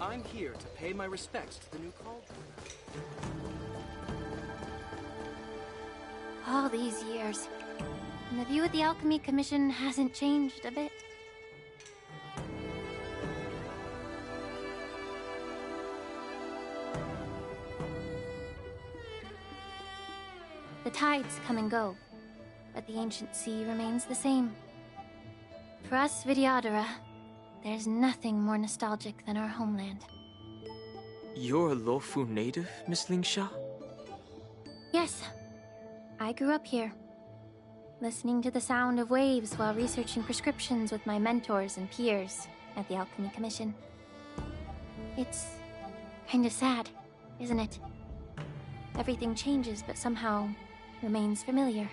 I'm here to pay my respects to the new cauldron. All these years, and the view of the Alchemy Commission hasn't changed a bit. The tides come and go, but the ancient sea remains the same. For us Vidyadhara, there's nothing more nostalgic than our homeland. You're a Luofu native, Miss Lingsha? Yes, I grew up here, listening to the sound of waves while researching prescriptions with my mentors and peers at the Alchemy Commission. It's kind of sad, isn't it? Everything changes, but somehow remains familiar.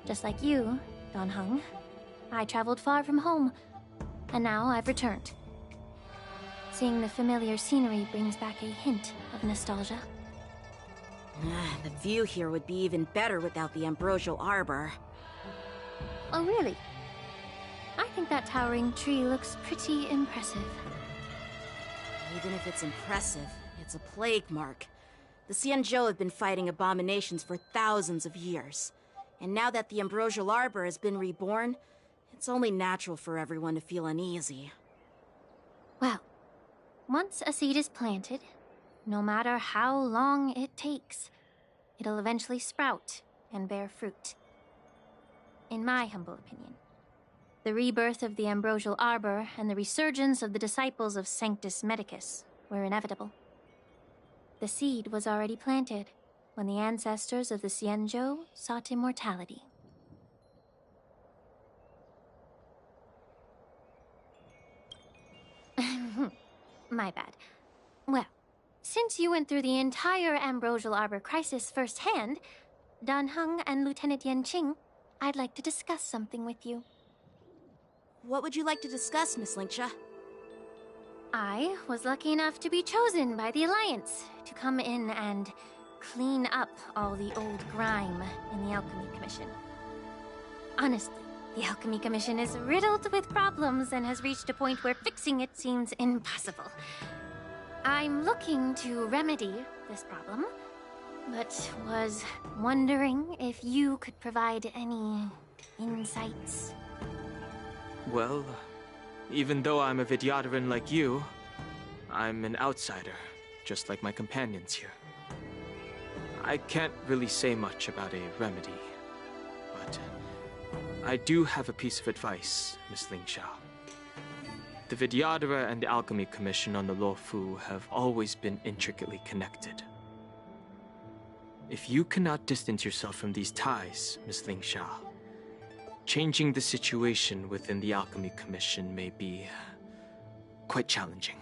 Just like you, Don Hung, I traveled far from home, and now I've returned. Seeing the familiar scenery brings back a hint of nostalgia. The view here would be even better without the ambrosial arbor. Oh, really? I think that towering tree looks pretty impressive. Even if it's impressive, it's a plague mark. The Xianzhou have been fighting abominations for thousands of years. And now that the ambrosial arbor has been reborn, it's only natural for everyone to feel uneasy. Well, once a seed is planted, no matter how long it takes, it'll eventually sprout and bear fruit. In my humble opinion, the rebirth of the ambrosial arbor and the resurgence of the disciples of Sanctus Medicus were inevitable. The seed was already planted when the ancestors of the Xianzhou sought immortality. My bad. Well, since you went through the entire ambrosial arbor crisis firsthand, Dan Heng and Lieutenant Yanqing, I'd like to discuss something with you. What would you like to discuss, Miss Lingsha? I was lucky enough to be chosen by the Alliance to come in and clean up all the old grime in the Alchemy Commission. Honestly, the Alchemy Commission is riddled with problems and has reached a point where fixing it seems impossible. I'm looking to remedy this problem, but was wondering if you could provide any insights. Well, even though I'm a Vidyadharan like you, I'm an outsider, just like my companions here. I can't really say much about a remedy, but I do have a piece of advice, Miss Lingsha. The Vidyadhara and the Alchemy Commission on the Luofu have always been intricately connected. If you cannot distance yourself from these ties, Miss Lingsha, changing the situation within the Alchemy Commission may be quite challenging.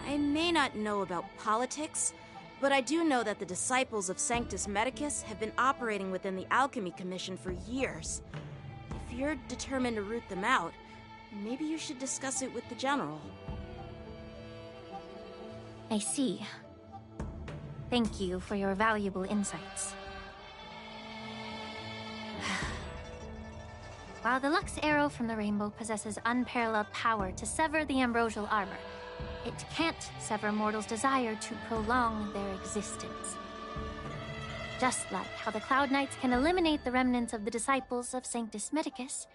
I may not know about politics, but I do know that the disciples of Sanctus Medicus have been operating within the Alchemy Commission for years. If you're determined to root them out, maybe you should discuss it with the General. I see. Thank you for your valuable insights. While the Lux Arrow from the Rainbow possesses unparalleled power to sever the ambrosial arbor, it can't sever mortals' desire to prolong their existence. Just like how the Cloud Knights can eliminate the remnants of the disciples of Sanctus Medicus,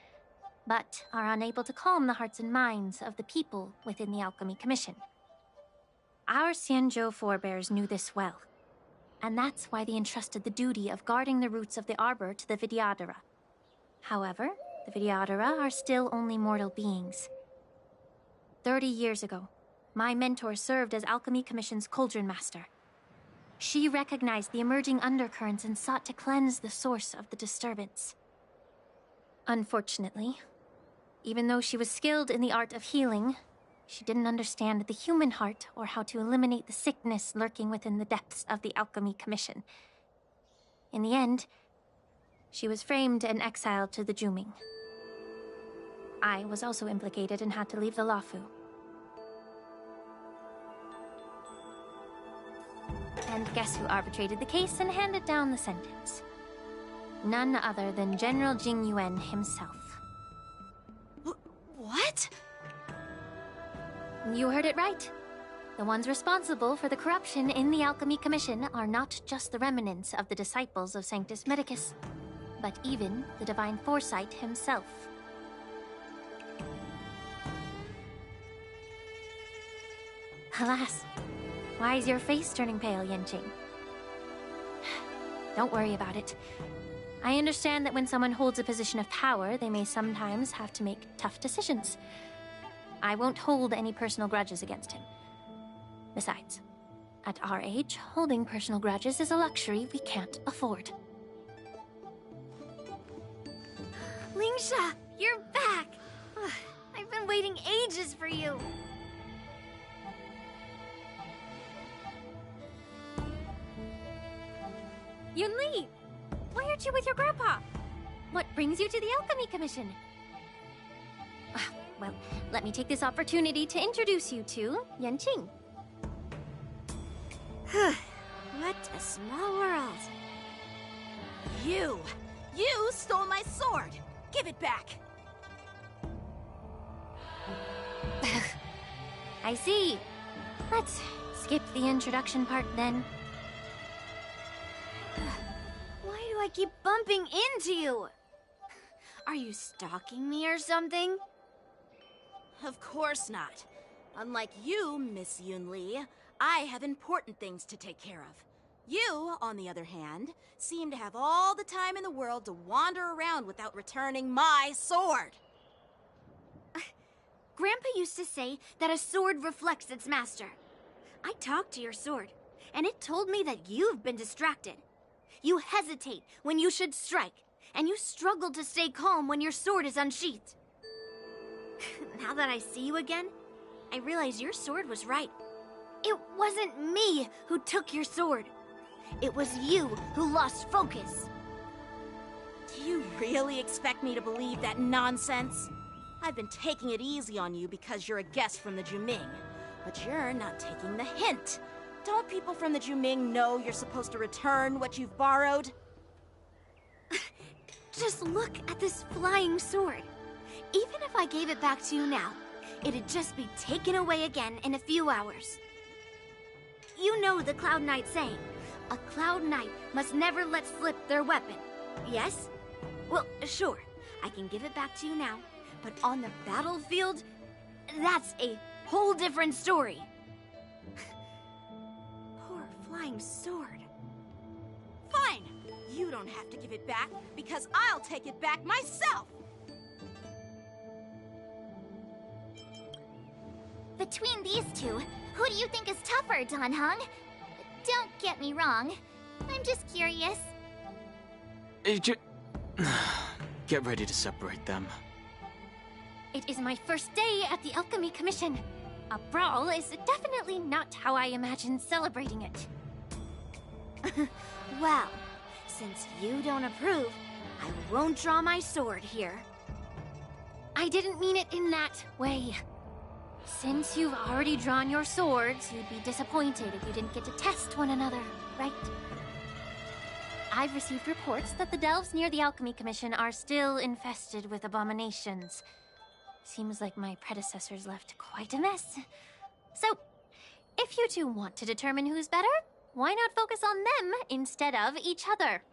but are unable to calm the hearts and minds of the people within the Alchemy Commission. Our Xianzhou forebears knew this well, and that's why they entrusted the duty of guarding the roots of the arbor to the Vidyadhara. However, the Vidyadhara are still only mortal beings. 30 years ago, my mentor served as Alchemy Commission's Cauldron Master. She recognized the emerging undercurrents and sought to cleanse the source of the disturbance. Unfortunately, even though she was skilled in the art of healing, she didn't understand the human heart or how to eliminate the sickness lurking within the depths of the Alchemy Commission. In the end, she was framed and exiled to the Juming. I was also implicated and had to leave the Luofu. And guess who arbitrated the case and handed down the sentence? None other than General Jing Yuan himself. What? You heard it right. The ones responsible for the corruption in the Alchemy Commission are not just the remnants of the disciples of Sanctus Medicus, but even the Divine Foresight himself. Alas, why is your face turning pale, Yanqing? Don't worry about it. I understand that when someone holds a position of power, they may sometimes have to make tough decisions. I won't hold any personal grudges against him. Besides, at our age, holding personal grudges is a luxury we can't afford. Lingsha, you're back! I've been waiting ages for you. Yunli, why aren't you with your grandpa? What brings you to the Alchemy Commission? Well, let me take this opportunity to introduce you to Yanqing. What a small world. You stole my sword! Give it back! I see. Let's skip the introduction part then. Why do I keep bumping into you? Are you stalking me or something? Of course not. Unlike you, Miss Yunli, I have important things to take care of. You, on the other hand, seem to have all the time in the world to wander around without returning my sword. Grandpa used to say that a sword reflects its master. I talked to your sword, and it told me that you've been distracted. You hesitate when you should strike, and you struggle to stay calm when your sword is unsheathed. Now that I see you again, I realize your sword was right. It wasn't me who took your sword. It was you who lost focus. Do you really expect me to believe that nonsense? I've been taking it easy on you because you're a guest from the Juming, but you're not taking the hint. Don't people from the Juming know you're supposed to return what you've borrowed? Just look at this flying sword. Even if I gave it back to you now, it'd just be taken away again in a few hours. You know the Cloud Knight saying, a Cloud Knight must never let slip their weapon, yes? Well, sure, I can give it back to you now, but on the battlefield, that's a whole different story. Poor flying sword. Fine! You don't have to give it back, because I'll take it back myself! Between these two, who do you think is tougher, Dan Heng? Don't get me wrong. I'm just curious. Get ready to separate them. It is my first day at the Alchemy Commission. A brawl is definitely not how I imagined celebrating it. Well, since you don't approve, I won't draw my sword here. I didn't mean it in that way. Since you've already drawn your swords, you'd be disappointed if you didn't get to test one another, right? I've received reports that the delves near the Alchemy Commission are still infested with abominations. Seems like my predecessors left quite a mess. So, if you two want to determine who's better, why not focus on them instead of each other?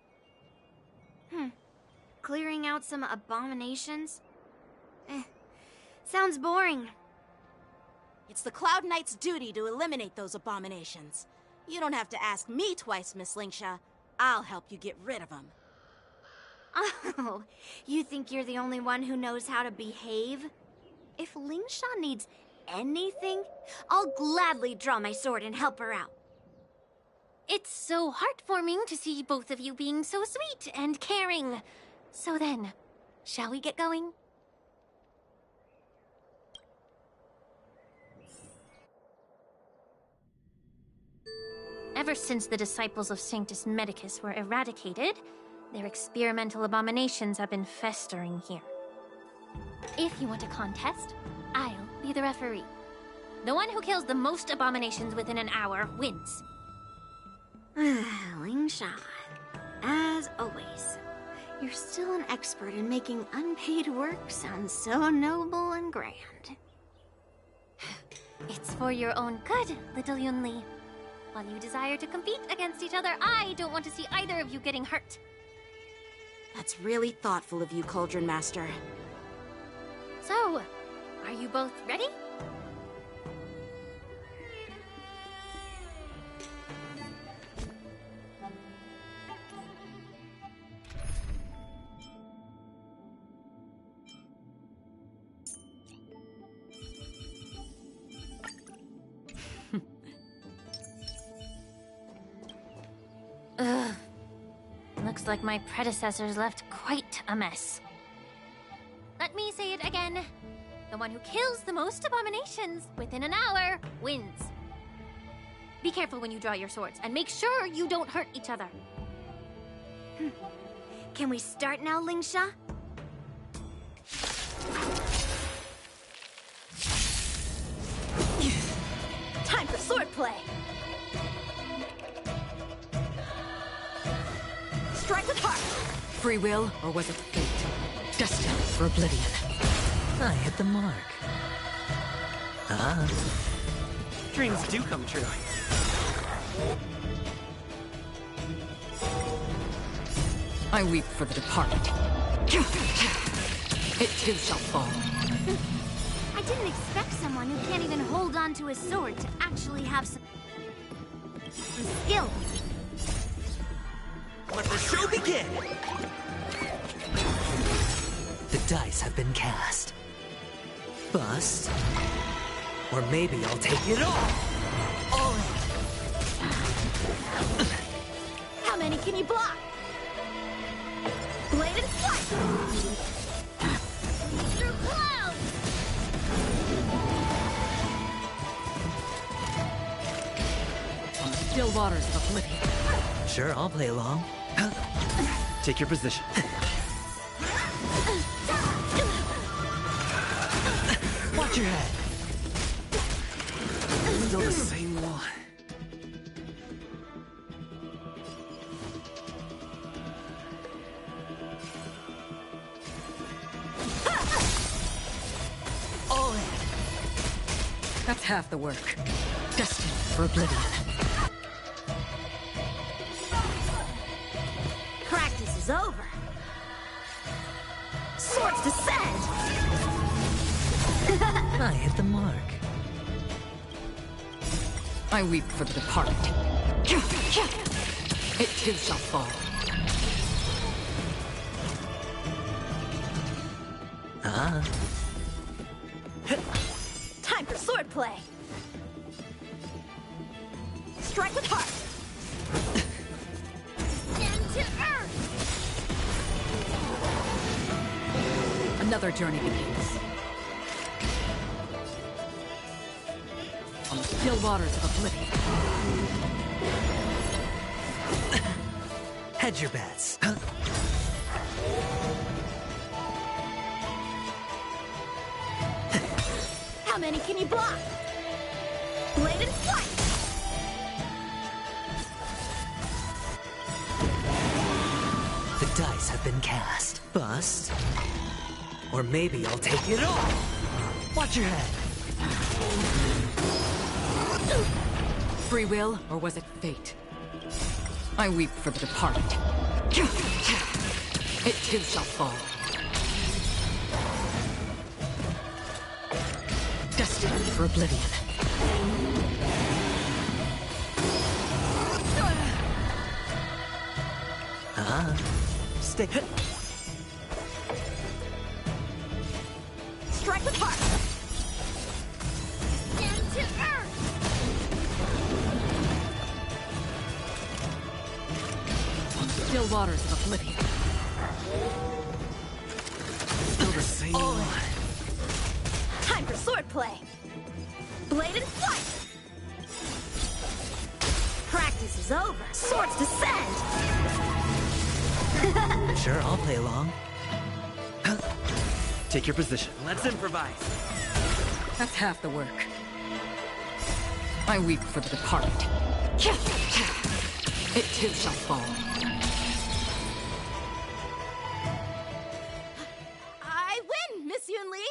Clearing out some abominations? Sounds boring. It's the Cloud Knight's duty to eliminate those abominations. You don't have to ask me twice, Miss Lingsha. I'll help you get rid of them. Oh, you think you're the only one who knows how to behave? If Lingsha needs anything, I'll gladly draw my sword and help her out. It's so heartwarming to see both of you being so sweet and caring. So then, shall we get going? Ever since the disciples of Sanctus Medicus were eradicated, their experimental abominations have been festering here. If you want a contest, I'll be the referee. The one who kills the most abominations within an hour wins. Lingsha, as always, you're still an expert in making unpaid work sound so noble and grand. It's for your own good, little Yunli. While you desire to compete against each other, I don't want to see either of you getting hurt. That's really thoughtful of you, Cauldron Master. So, are you both ready? Ugh. Looks like my predecessors left quite a mess. Let me say it again. The one who kills the most abominations within an hour wins. Be careful when you draw your swords, and make sure you don't hurt each other. Can we start now, Lingsha? Time for swordplay! Strike with heart! Free will, or was it fate? Destined for oblivion. I hit the mark. Ah. Dreams do come true. I weep for the departed. It too shall fall. I didn't expect someone who can't even hold on to his sword to actually have some skill. Let the show begin! The dice have been cast. Bust. Or maybe I'll take it all! All in! How many can you block? Blade and slice! Through clouds! On the still waters of oblivion. Sure, I'll play along. Take your position. Watch your head! Still the same one. All in! That's half the work. Destined for oblivion. Practice is over. Swords descend! I hit the mark. I weep for the departed. It too shall fall. Ah. Time for swordplay! Strike with heart! Stand to earth! Another journey begins. On the still waters of oblivion. Hedge your bets. How many can you block? Blade and slice! The dice have been cast. Bust. Or maybe I'll take it all! Watch your head! Free will, or was it fate? I weep for the departed. It too shall fall. Destined for oblivion. Ah. Stick. Strike with heart! Stand to earth! On the still waters of oblivion. Still the same one. Time for swordplay! Blade and slice! Practice is over. Swords descend! Sure, I'll play along. Take your position. Let's improvise. That's half the work. I weep for the departed. It too shall fall. I win, Miss Yunli!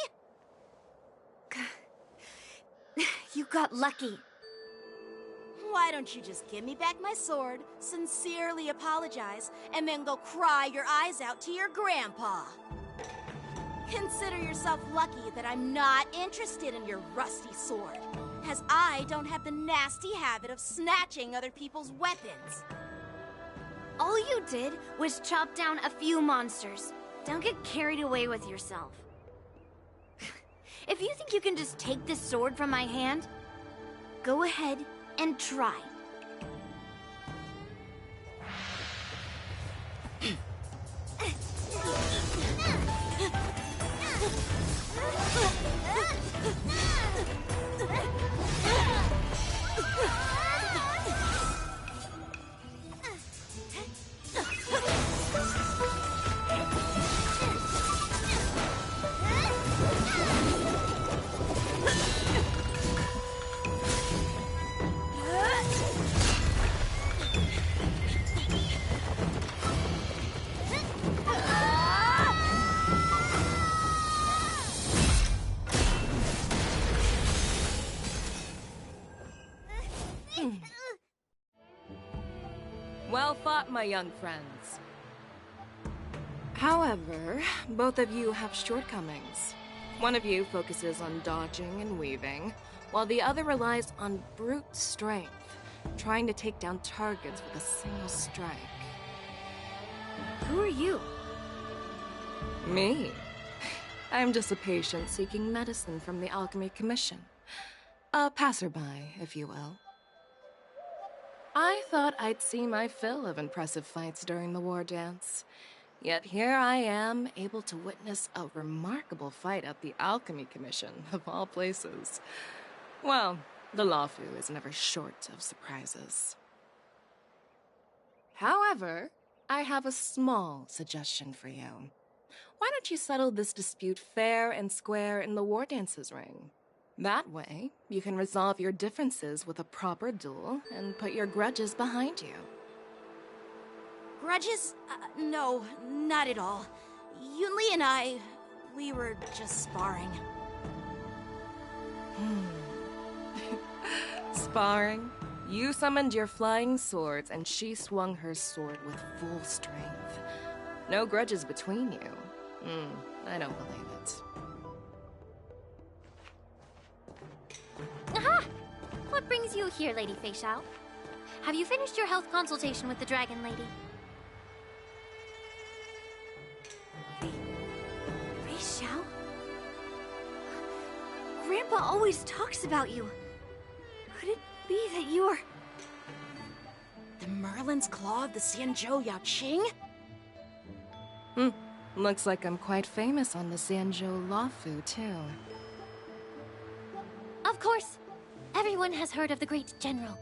got lucky. Why don't you just give me back my sword, sincerely apologize, and then go cry your eyes out to your grandpa? Consider yourself lucky that I'm not interested in your rusty sword, as I don't have the nasty habit of snatching other people's weapons. All you did was chop down a few monsters. Don't get carried away with yourself. If you think you can just take this sword from my hand, go ahead and try. Well fought, my young friends. However, both of you have shortcomings. One of you focuses on dodging and weaving, while the other relies on brute strength, trying to take down targets with a single strike. Who are you? Me? I'm just a patient seeking medicine from the Alchemy Commission. A passerby, if you will. I thought I'd see my fill of impressive fights during the war dance. Yet here I am, able to witness a remarkable fight at the Alchemy Commission, of all places. Well, the Lawfu is never short of surprises. However, I have a small suggestion for you. Why don't you settle this dispute fair and square in the war dance's ring? That way, you can resolve your differences with a proper duel and put your grudges behind you. Grudges? No, not at all. Yunli and we were just sparring. Sparring? You summoned your flying swords and she swung her sword with full strength. No grudges between you. I don't believe it. Aha! What brings you here, Lady Feixiao? Have you finished your health consultation with the Dragon Lady? Feixiao? Grandpa always talks about you. Could it be that you're... The Merlin's Claw of the Xianzhou Yaoqing? Looks like I'm quite famous on the Xianzhou Lawfu, too. Of course. Everyone has heard of the great general.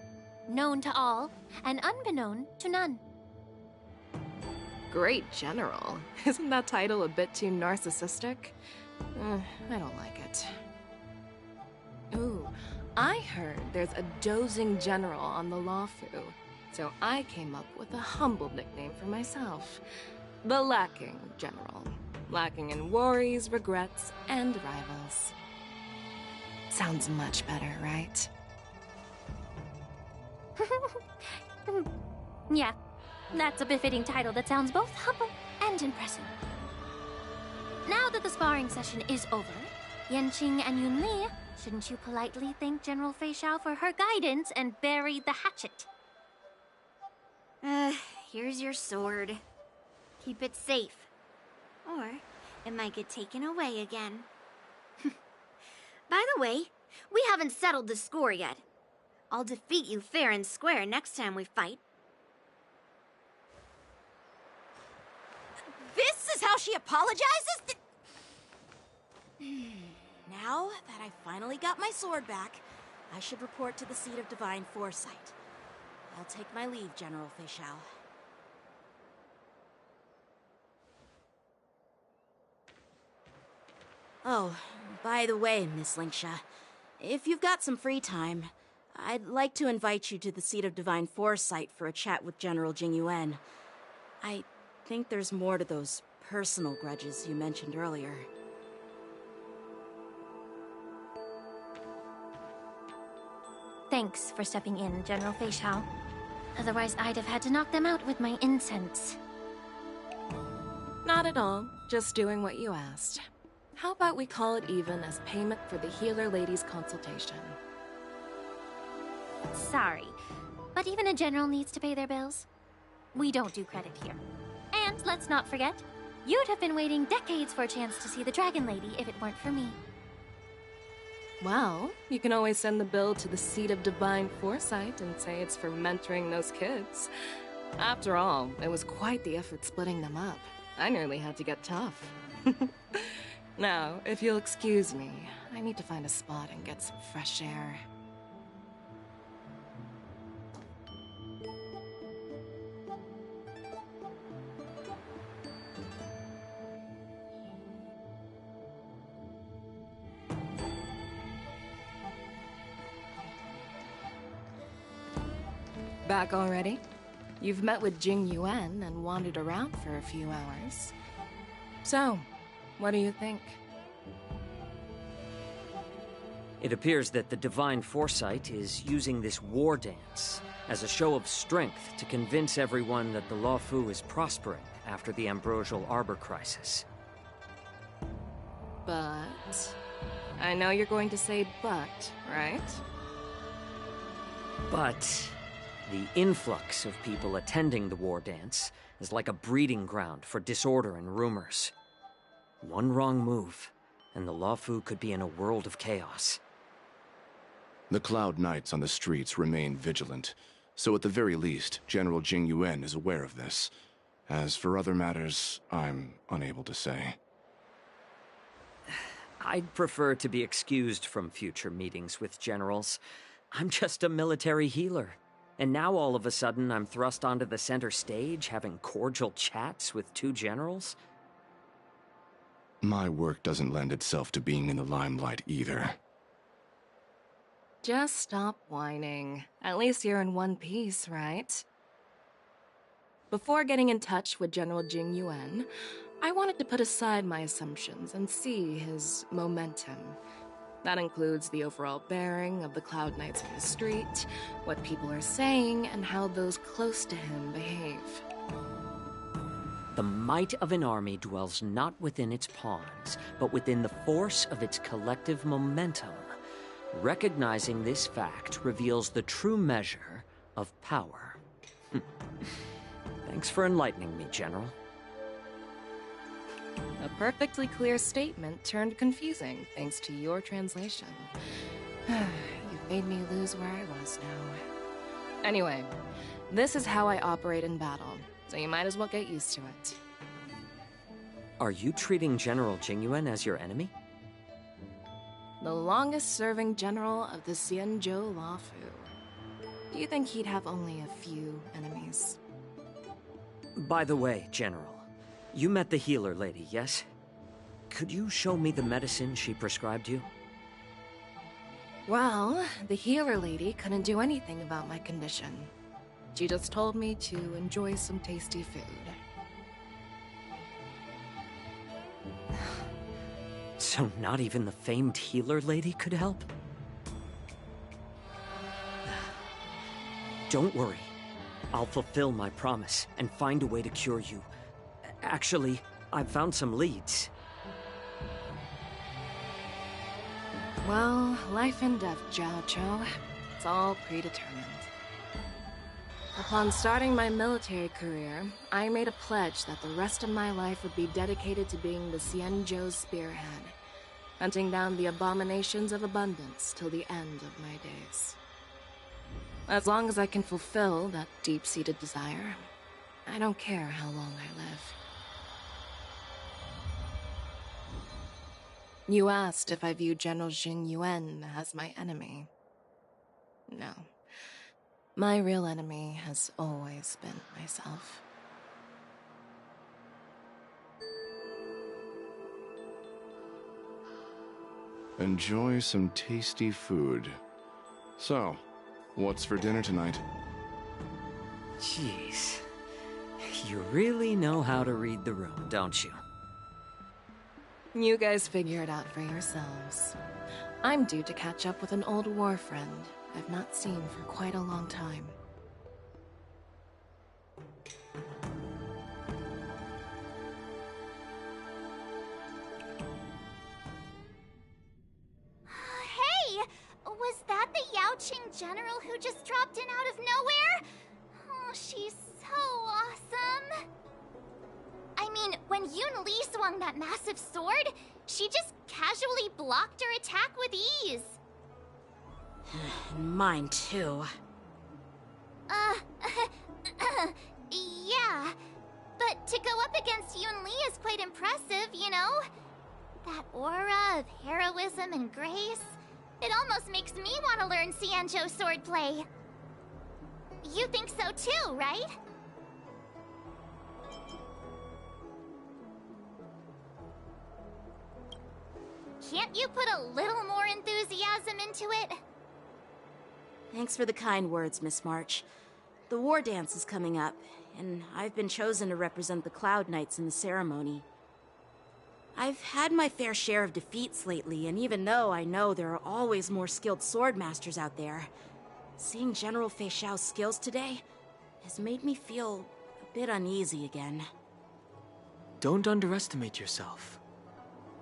Known to all, and unbeknown to none. Great General? Isn't that title a bit too narcissistic? I don't like it. Ooh, I heard there's a dozing general on the Lawfu, so I came up with a humble nickname for myself. The Lacking General. Lacking in worries, regrets, and rivals. Sounds much better, right? Yeah, that's a befitting title that sounds both humble and impressive. Now that the sparring session is over, Yanqing and Yunli, shouldn't you politely thank General Feixiao for her guidance and bury the hatchet? Here's your sword. Keep it safe. Or it might get taken away again. By the way, we haven't settled the score yet. I'll defeat you fair and square next time we fight. This is how she apologizes? Now that I finally got my sword back, I should report to the seat of divine foresight. I'll take my leave, General Feixiao. Oh, by the way, Miss Linksha, if you've got some free time, I'd like to invite you to the seat of divine foresight for a chat with General Jingyuan. I think there's more to those personal grudges you mentioned earlier. Thanks for stepping in, General Feixiao. Otherwise, I'd have had to knock them out with my incense. Not at all. Just doing what you asked. How about we call it even as payment for the healer lady's consultation? Sorry, but even a general needs to pay their bills. We don't do credit here. And let's not forget, you'd have been waiting decades for a chance to see the Dragon Lady if it weren't for me. Well, you can always send the bill to the Seat of Divine Foresight and say it's for mentoring those kids. After all, it was quite the effort splitting them up. I nearly had to get tough. Now, if you'll excuse me, I need to find a spot and get some fresh air. Back already? You've met with Jing Yuan and wandered around for a few hours. So, what do you think? It appears that the Divine Foresight is using this war dance as a show of strength to convince everyone that the Luofu is prospering after the Ambrosial Arbor crisis. But... I know you're going to say but, right? But the influx of people attending the war dance is like a breeding ground for disorder and rumors. One wrong move, and the Luofu could be in a world of chaos. The Cloud Knights on the streets remain vigilant, so at the very least, General Jing Yuan is aware of this. As for other matters, I'm unable to say. I'd prefer to be excused from future meetings with generals. I'm just a military healer. And now all of a sudden I'm thrust onto the center stage having cordial chats with two generals? My work doesn't lend itself to being in the limelight either. Just stop whining. At least you're in one piece, right? Before getting in touch with General Jing Yuan, I wanted to put aside my assumptions and see his momentum. That includes the overall bearing of the Cloud Knights on the street, what people are saying, and how those close to him behave. The might of an army dwells not within its pawns, but within the force of its collective momentum. Recognizing this fact reveals the true measure of power. Thanks for enlightening me, General. A perfectly clear statement turned confusing thanks to your translation. You've made me lose where I was now. Anyway, this is how I operate in battle, so you might as well get used to it. Are you treating General Jing Yuan as your enemy? The longest-serving general of the Xianzhou Luofu. Do you think he'd have only a few enemies? By the way, General, you met the healer lady, yes? Could you show me the medicine she prescribed you? Well, the healer lady couldn't do anything about my condition. She just told me to enjoy some tasty food. So not even the famed healer lady could help? Don't worry. I'll fulfill my promise and find a way to cure you. Actually, I've found some leads. Well, life and death, Jiao Chou. It's all predetermined. Upon starting my military career, I made a pledge that the rest of my life would be dedicated to being the Xianzhou spearhead, hunting down the abominations of abundance till the end of my days. As long as I can fulfill that deep-seated desire, I don't care how long I live. You asked if I view General Jing Yuan as my enemy. No. My real enemy has always been myself. Enjoy some tasty food. So, what's for dinner tonight? Jeez. You really know how to read the room, don't you? You guys figure it out for yourselves. I'm due to catch up with an old war friend I've not seen for quite a long time. Hey! Was that the Yaoqing general who just dropped in out of nowhere? Oh, she's so awesome! I mean, when Yun Li swung that massive sword, she just casually blocked her attack with ease. Mine too. Yeah. But to go up against Yun Li is quite impressive, you know? That aura of heroism and grace. It almost makes me want to learn Xianzhou swordplay. You think so too, right? Can't you put a little more enthusiasm into it? Thanks for the kind words, Miss March. The war dance is coming up, and I've been chosen to represent the Cloud Knights in the ceremony. I've had my fair share of defeats lately, and even though I know there are always more skilled swordmasters out there, seeing General Feixiao's skills today has made me feel a bit uneasy again. Don't underestimate yourself.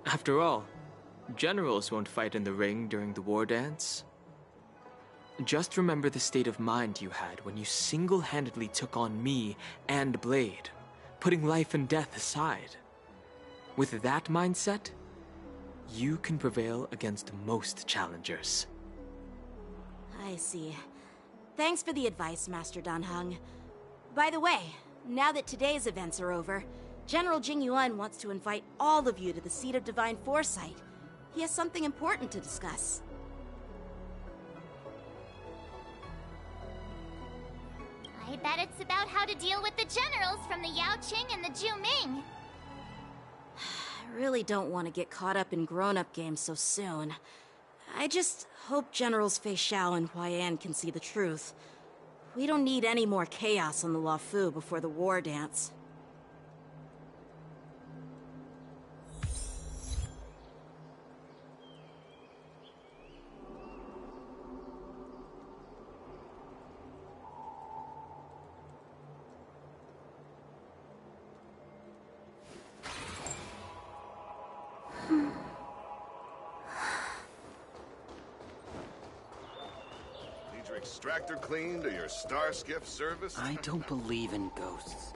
After all, generals won't fight in the ring during the war dance. Just remember the state of mind you had when you single-handedly took on me and Blade, putting life and death aside. With that mindset, you can prevail against most challengers. I see. Thanks for the advice, Master Dan Heng. By the way, now that today's events are over, General Jing Yuan wants to invite all of you to the Seat of Divine Foresight. He has something important to discuss. I bet it's about how to deal with the generals from the Yaoqing and the Zhuming. I really don't want to get caught up in grown-up games so soon. I just hope Generals Feixiao and Huaiyan can see the truth. We don't need any more chaos on the Luofu before the war dance. Extractor cleaned or your star skiff service? I don't believe in ghosts.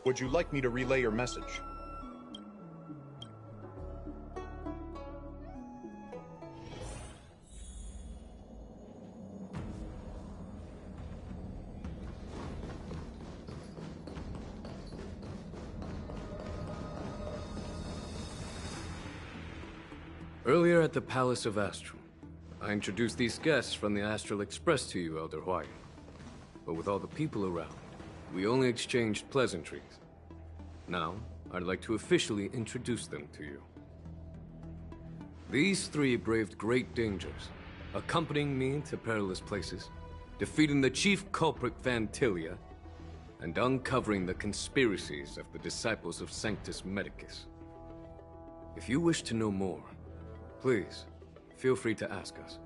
Would you like me to relay your message? Earlier at the Palace of Astral, I introduced these guests from the Astral Express to you, Elder Huai. But with all the people around, we only exchanged pleasantries. Now, I'd like to officially introduce them to you. These three braved great dangers, accompanying me to perilous places, defeating the chief culprit Vantilia, and uncovering the conspiracies of the disciples of Sanctus Medicus. If you wish to know more, please, feel free to ask us.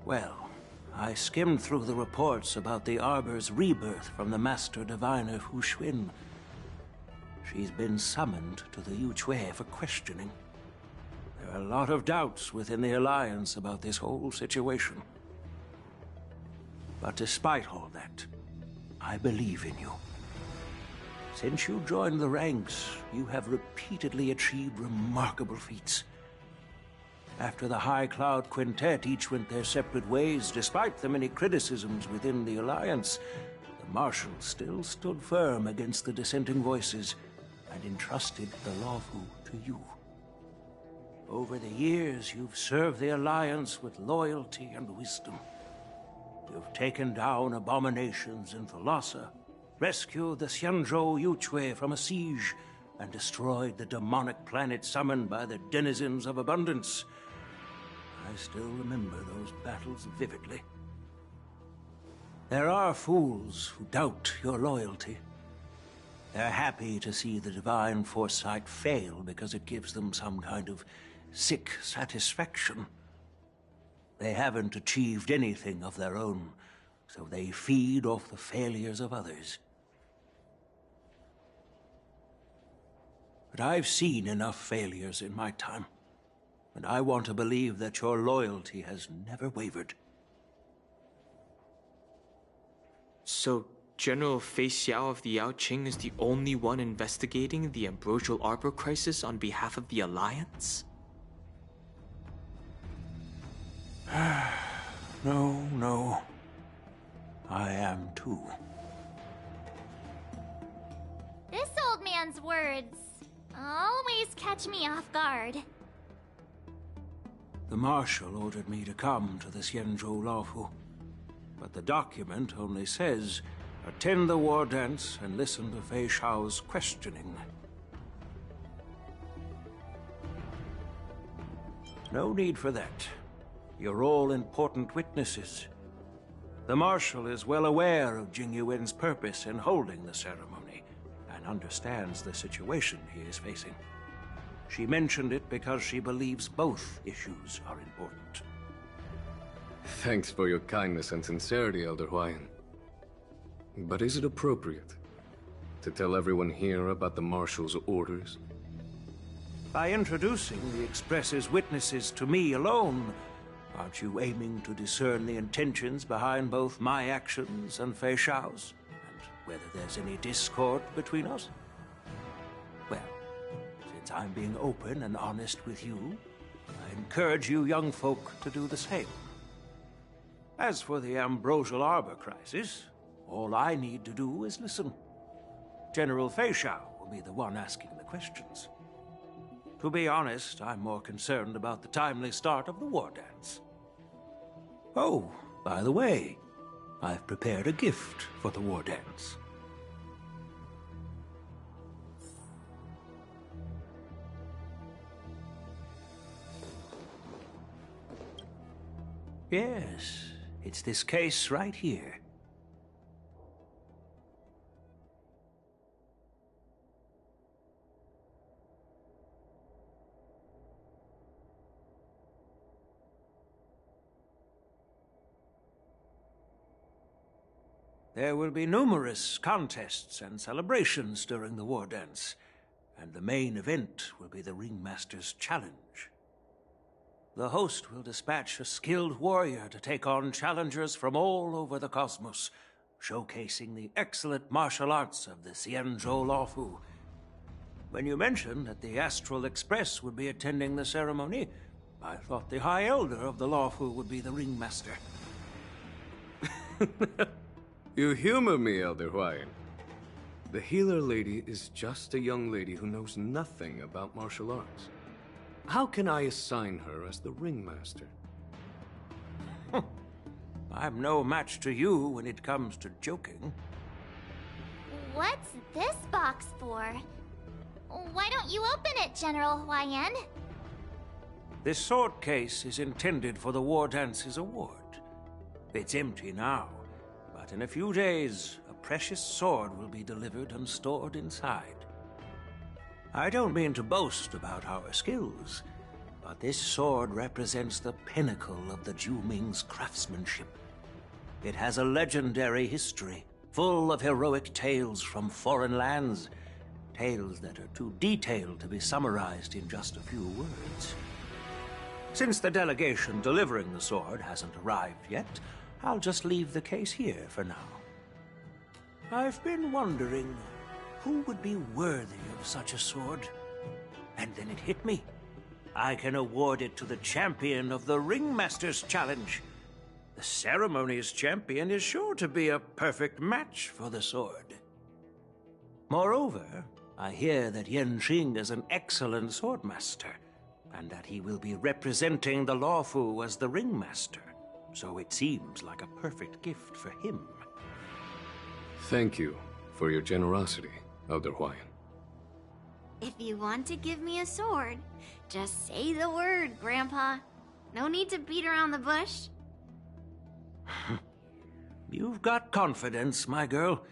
Well, I skimmed through the reports about the Arbor's rebirth from the Master Diviner Hu Xuan. She's been summoned to the Yuchui for questioning. There are a lot of doubts within the Alliance about this whole situation. But despite all that, I believe in you. Since you joined the ranks, you have repeatedly achieved remarkable feats. After the High Cloud Quintet each went their separate ways, despite the many criticisms within the Alliance, the Marshals still stood firm against the dissenting voices and entrusted the Luofu to you. Over the years, you've served the Alliance with loyalty and wisdom. You've taken down abominations in Thalassa, rescued the Xianzhou Yuchui from a siege, and destroyed the demonic planet summoned by the denizens of abundance. I still remember those battles vividly. There are fools who doubt your loyalty. They're happy to see the divine foresight fail because it gives them some kind of sick satisfaction. They haven't achieved anything of their own, so they feed off the failures of others. But I've seen enough failures in my time, and I want to believe that your loyalty has never wavered. So, General Feixiao of the Yaoqing is the only one investigating the Ambrosial Arbor crisis on behalf of the Alliance? No. I am too. This old man's words always catch me off guard. The Marshal ordered me to come to the Xianzhou Laofu, but the document only says, attend the war dance and listen to Feixiao's questioning. No need for that. You're all important witnesses. The Marshal is well aware of Jing Yuan's purpose in holding the ceremony, and understands the situation he is facing. She mentioned it because she believes both issues are important. Thanks for your kindness and sincerity, Elder Huayan. But is it appropriate to tell everyone here about the Marshal's orders? By introducing the Express's witnesses to me alone, aren't you aiming to discern the intentions behind both my actions and Feixiao's? And whether there's any discord between us? Well, since I'm being open and honest with you, I encourage you young folk to do the same. As for the Ambrosial Arbor crisis, all I need to do is listen. General Feixiao will be the one asking the questions. To be honest, I'm more concerned about the timely start of the war dance. Oh, by the way, I've prepared a gift for the war dance. Yes, it's this case right here. There will be numerous contests and celebrations during the war dance, and the main event will be the Ringmaster's Challenge. The host will dispatch a skilled warrior to take on challengers from all over the cosmos, showcasing the excellent martial arts of the Xianzhou Laofu. When you mentioned that the Astral Express would be attending the ceremony, I thought the High Elder of the Laofu would be the Ringmaster. You humor me, Elder Huayan. The healer lady is just a young lady who knows nothing about martial arts. How can I assign her as the ringmaster? I'm no match to you when it comes to joking. What's this box for? Why don't you open it, General Huayan? This sword case is intended for the War Dance's award. It's empty now, but in a few days, a precious sword will be delivered and stored inside. I don't mean to boast about our skills, but this sword represents the pinnacle of the Zhu-Ming's craftsmanship. It has a legendary history, full of heroic tales from foreign lands, tales that are too detailed to be summarized in just a few words. Since the delegation delivering the sword hasn't arrived yet, I'll just leave the case here for now. I've been wondering who would be worthy of such a sword. And then it hit me. I can award it to the champion of the Ringmaster's Challenge. The ceremony's champion is sure to be a perfect match for the sword. Moreover, I hear that Yan Xing is an excellent swordmaster, and that he will be representing the Laofu as the Ringmaster. So it seems like a perfect gift for him. Thank you for your generosity, Elder Huayan. If you want to give me a sword, just say the word, Grandpa. No need to beat around the bush. You've got confidence, my girl,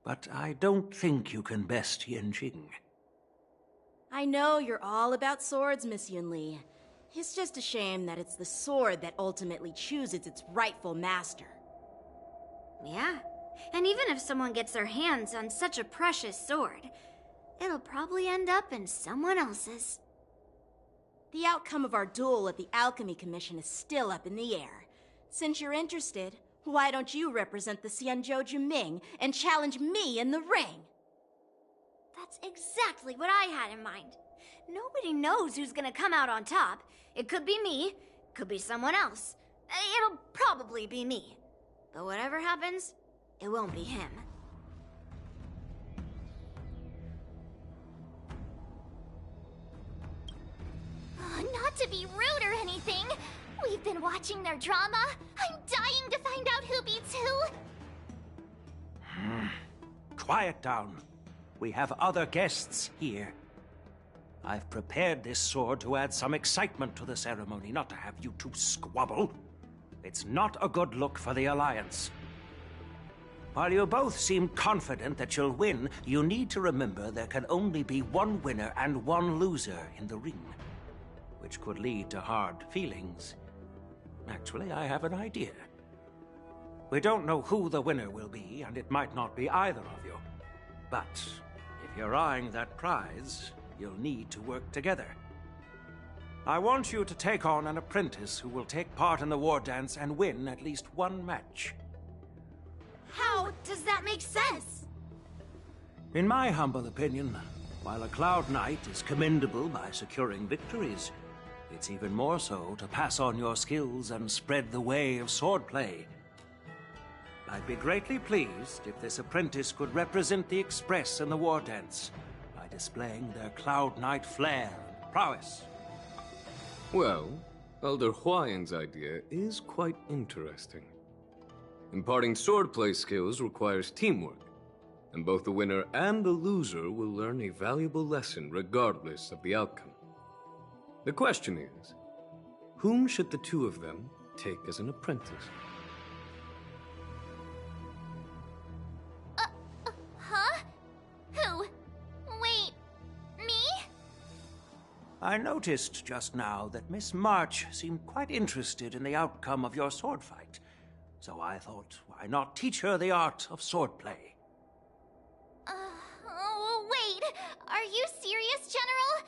but I don't think you can best Yanjing. I know you're all about swords, Miss Yunli. It's just a shame that it's the sword that ultimately chooses its rightful master. Yeah, and even if someone gets their hands on such a precious sword, it'll probably end up in someone else's. The outcome of our duel at the Alchemy Commission is still up in the air. Since you're interested, why don't you represent the Xianzhou Juming and challenge me in the ring? That's exactly what I had in mind. Nobody knows who's gonna come out on top. It could be me, could be someone else. It'll probably be me. But whatever happens, it won't be him. Not to be rude or anything, we've been watching their drama. I'm dying to find out who beats who. Quiet down. We have other guests here. I've prepared this sword to add some excitement to the ceremony, not to have you two squabble. It's not a good look for the Alliance. While you both seem confident that you'll win, you need to remember there can only be one winner and one loser in the ring, which could lead to hard feelings. Actually, I have an idea. We don't know who the winner will be, and it might not be either of you. But if you're eyeing that prize, you'll need to work together. I want you to take on an apprentice who will take part in the war dance and win at least one match. How does that make sense? In my humble opinion, while a Cloud Knight is commendable by securing victories, it's even more so to pass on your skills and spread the way of swordplay. I'd be greatly pleased if this apprentice could represent the Express in the war dance by displaying their Cloud Knight flair and prowess. Well, Elder Huayan's idea is quite interesting. Imparting swordplay skills requires teamwork, and both the winner and the loser will learn a valuable lesson regardless of the outcome. The question is, whom should the two of them take as an apprentice? Huh? Who? Wait, me? I noticed just now that Miss March seemed quite interested in the outcome of your sword fight. So I thought, why not teach her the art of swordplay? Wait, are you serious, General?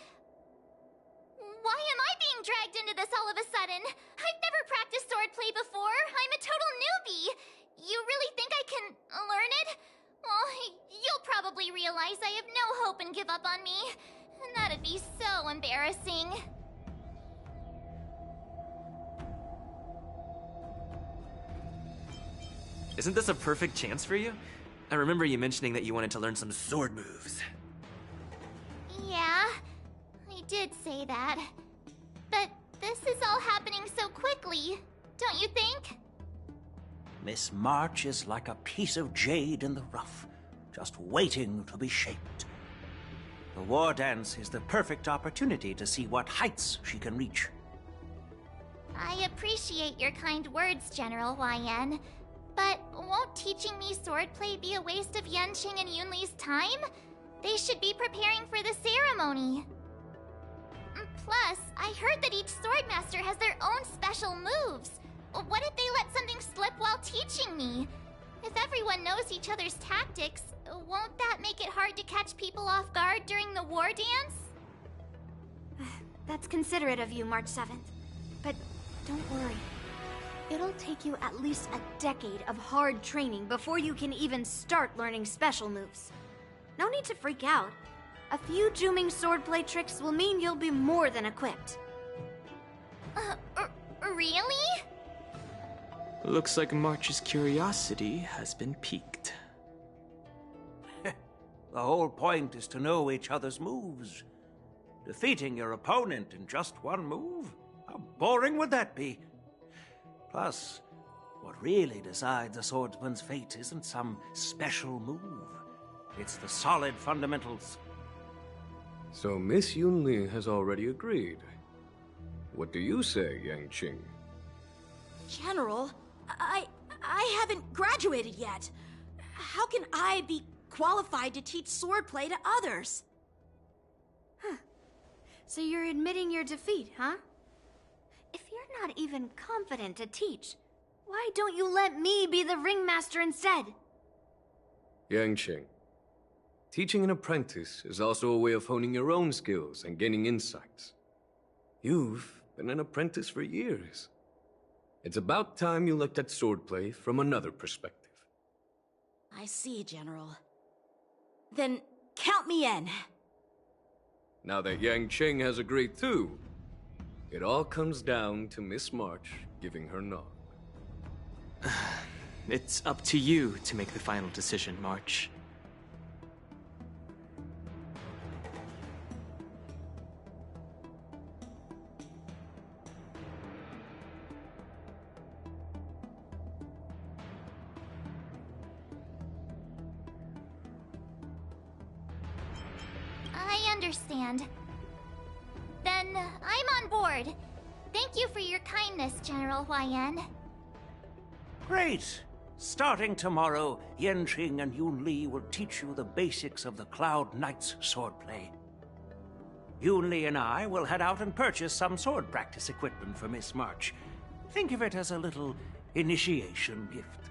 Why am I being dragged into this all of a sudden? I've never practiced swordplay before. I'm a total newbie. You really think I can learn it? Well, you'll probably realize I have no hope and give up on me. And that'd be so embarrassing. Isn't this a perfect chance for you? I remember you mentioning that you wanted to learn some sword moves. Yeah, I did say that. But this is all happening so quickly, don't you think? Miss March is like a piece of jade in the rough, just waiting to be shaped. The war dance is the perfect opportunity to see what heights she can reach. I appreciate your kind words, General YN. But won't teaching me swordplay be a waste of Yanqing and Yunli's time? They should be preparing for the ceremony. Plus, I heard that each swordmaster has their own special moves. What if they let something slip while teaching me? If everyone knows each other's tactics, won't that make it hard to catch people off guard during the war dance? That's considerate of you, March 7th. But don't worry. It'll take you at least a decade of hard training before you can even start learning special moves. No need to freak out. A few Juming swordplay tricks will mean you'll be more than equipped. Really? Looks like March's curiosity has been piqued. The whole point is to know each other's moves. Defeating your opponent in just one move? How boring would that be? Plus, what really decides a swordsman's fate isn't some special move. It's the solid fundamentals. So Miss Yunli has already agreed. What do you say, Yang Qing? General, I haven't graduated yet. How can I be qualified to teach swordplay to others? So you're admitting your defeat, huh? If you're not even confident to teach, why don't you let me be the ringmaster instead? Yang Qing, teaching an apprentice is also a way of honing your own skills and gaining insights. You've been an apprentice for years. It's about time you looked at swordplay from another perspective. I see, General. Then count me in. Now that Yang Qing has agreed too, it all comes down to Miss March giving her nod. It's up to you to make the final decision, March. I understand. Then I'm on board. Thank you for your kindness, General Huaiyan. Great! Starting tomorrow, Yanqing and Yun Li will teach you the basics of the Cloud Knight's swordplay. Yun Li and I will head out and purchase some sword practice equipment for Miss March. Think of it as a little initiation gift.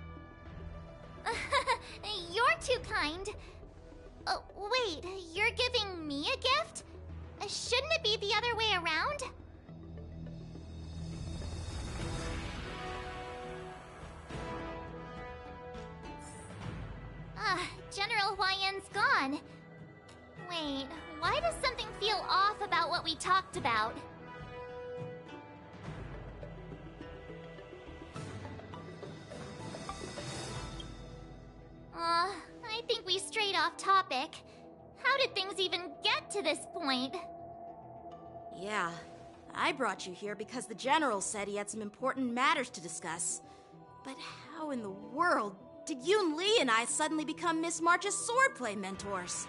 You're too kind. Wait, you're giving me a gift? Shouldn't it be the other way around? General Huaiyan's gone. Wait, why does something feel off about what we talked about? I think we strayed off topic. How did things even get to this point? Yeah, I brought you here because the General said he had some important matters to discuss. But how in the world did Yun Li and I suddenly become Miss March's swordplay mentors?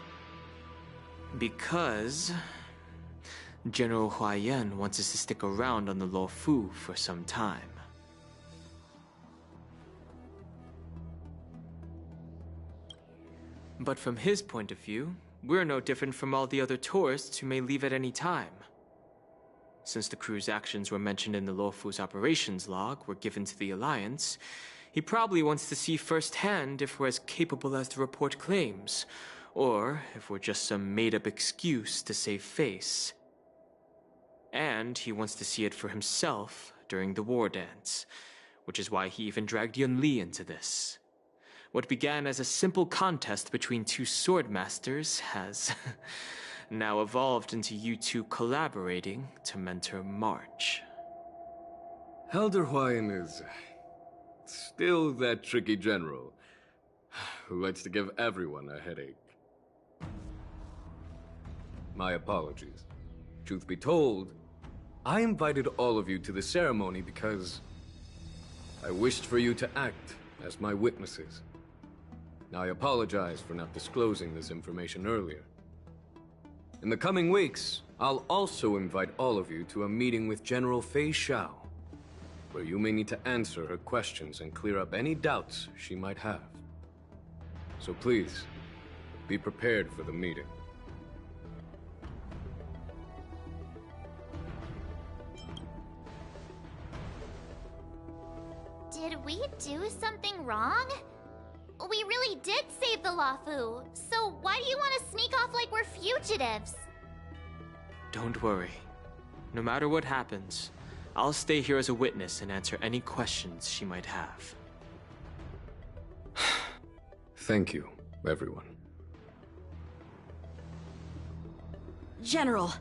Because General Huaiyan wants us to stick around on the Luofu for some time. But from his point of view, we're no different from all the other tourists who may leave at any time. Since the crew's actions were mentioned in the Luofu's operations log were given to the Alliance, he probably wants to see firsthand if we're as capable as the report claims, or if we're just some made-up excuse to save face. And he wants to see it for himself during the war dance, which is why he even dragged Yun Li into this. What began as a simple contest between two sword masters has now evolved into you two collaborating to mentor March. Elder Huaiyan is still that tricky general who likes to give everyone a headache. My apologies. Truth be told, I invited all of you to the ceremony because I wished for you to act as my witnesses. Now, I apologize for not disclosing this information earlier. In the coming weeks, I'll also invite all of you to a meeting with General Feixiao, where you may need to answer her questions and clear up any doubts she might have. So please, be prepared for the meeting. Did we do something wrong? We really did save the Luofu, so why do you want to sneak off like we're fugitives? Don't worry. No matter what happens, I'll stay here as a witness and answer any questions she might have. Thank you, everyone. General,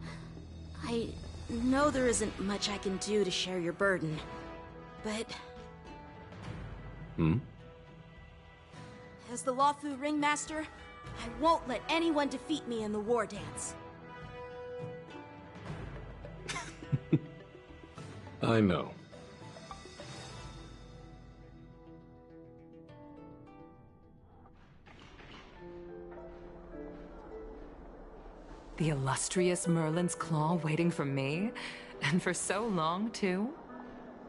I know there isn't much I can do to share your burden, but... As the Luofu ringmaster, I won't let anyone defeat me in the war dance. I know. The illustrious Merlin's claw waiting for me? And for so long, too?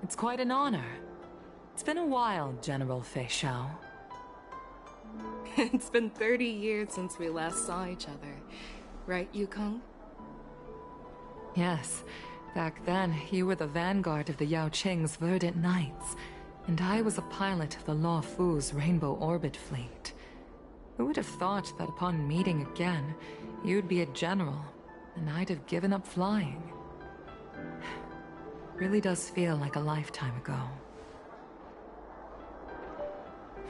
It's quite an honor. It's been a while, General Feixiao. It's been 30 years since we last saw each other. Right, Yukong? Yes. Back then, you were the vanguard of the Yao Qing's Verdant Knights, and I was a pilot of the Law Fu's Rainbow Orbit Fleet. Who would have thought that upon meeting again, you'd be a general, and I'd have given up flying? Really does feel like a lifetime ago.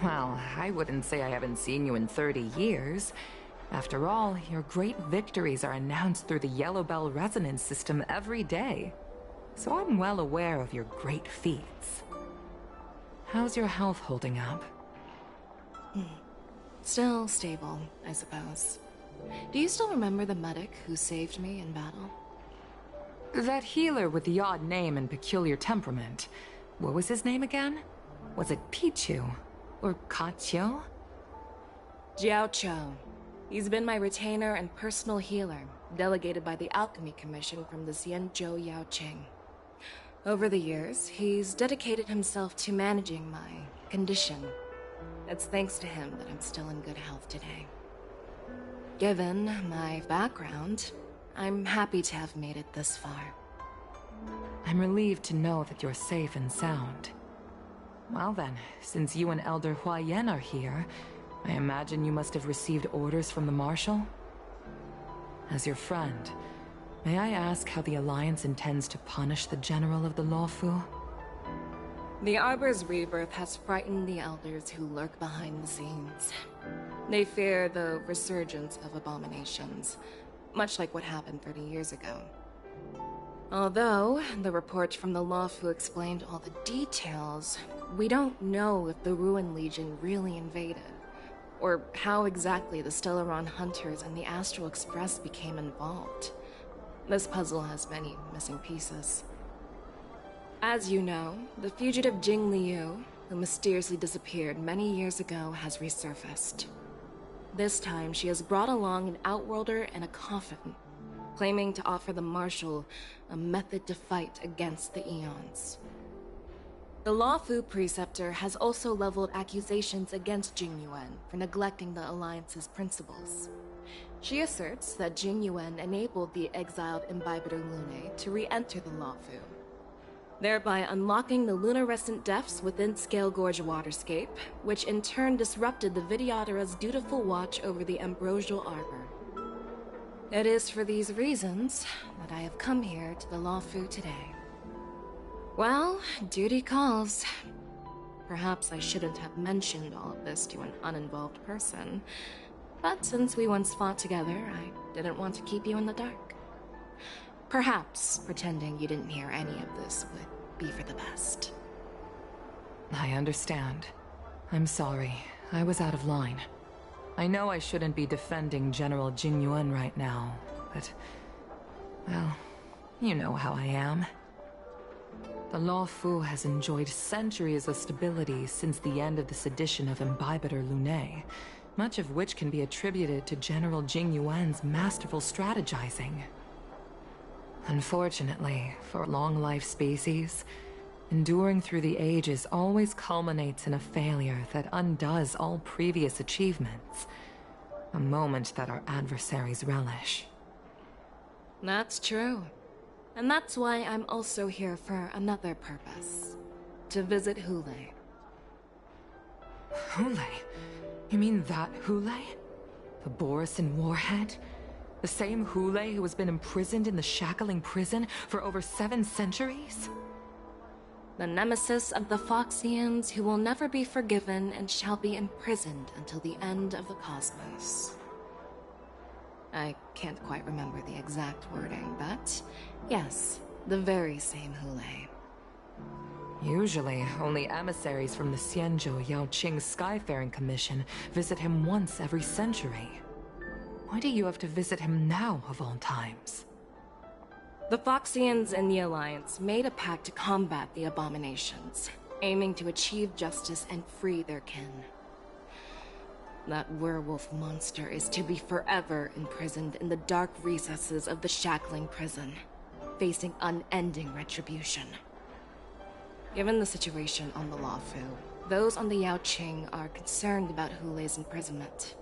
Well, I wouldn't say I haven't seen you in 30 years. After all, your great victories are announced through the Yellow Bell resonance system every day. So I'm well aware of your great feats. How's your health holding up? Still stable, I suppose. Do you still remember the medic who saved me in battle? That healer with the odd name and peculiar temperament. What was his name again? Was it Pichu? Or Kachio? Jiao Cho. He's been my retainer and personal healer, delegated by the Alchemy Commission from the Xianzhou Yao Qing. Over the years, he's dedicated himself to managing my condition. It's thanks to him that I'm still in good health today. Given my background, I'm happy to have made it this far. I'm relieved to know that you're safe and sound. Well then, since you and Elder Huayan are here, I imagine you must have received orders from the Marshal? As your friend, may I ask how the Alliance intends to punish the General of the Lawfu? The Arbor's rebirth has frightened the Elders who lurk behind the scenes. They fear the resurgence of abominations, much like what happened 30 years ago. Although the report from the Lawfu explained all the details, we don't know if the Ruin Legion really invaded, or how exactly the Stellaron Hunters and the Astral Express became involved. This puzzle has many missing pieces. As you know, the fugitive Jing Liu, who mysteriously disappeared many years ago, has resurfaced. This time, she has brought along an Outworlder and a coffin, claiming to offer the Marshal a method to fight against the Eons. The Lawfu Preceptor has also leveled accusations against Jing Yuan for neglecting the Alliance's principles. She asserts that Jing Yuan enabled the exiled Imbibitor Lunae to re-enter the Lawfu, thereby unlocking the lunarescent depths within Scale Gorge Waterscape, which in turn disrupted the Vidyadhara's dutiful watch over the Ambrosial Arbor. It is for these reasons that I have come here to the Lawfu today. Well, duty calls. Perhaps I shouldn't have mentioned all of this to an uninvolved person, but since we once fought together, I didn't want to keep you in the dark. Perhaps pretending you didn't hear any of this would be for the best. I understand. I'm sorry. I was out of line. I know I shouldn't be defending General Jing Yuan right now, but... well, you know how I am. The Lawfu has enjoyed centuries of stability since the end of the sedition of Imbibitor Lunae, much of which can be attributed to General Jing Yuan's masterful strategizing. Unfortunately, for long-life species, enduring through the ages always culminates in a failure that undoes all previous achievements. A moment that our adversaries relish. That's true. And that's why I'm also here for another purpose. To visit Hule. Hule? You mean that Hule? The Borisin Warhead? The same Hule who has been imprisoned in the Shackling prison for over 7 centuries? The nemesis of the Foxians who will never be forgiven and shall be imprisoned until the end of the cosmos. I can't quite remember the exact wording, but yes, the very same Hule. Usually, only emissaries from the Xianzhou Yao Qing Skyfaring Commission visit him once every century. Why do you have to visit him now, of all times? The Foxians and the Alliance made a pact to combat the abominations, aiming to achieve justice and free their kin. That werewolf monster is to be forever imprisoned in the dark recesses of the shackling prison, facing unending retribution. Given the situation on the Luofu, those on the Yaoqing are concerned about Hulei's imprisonment.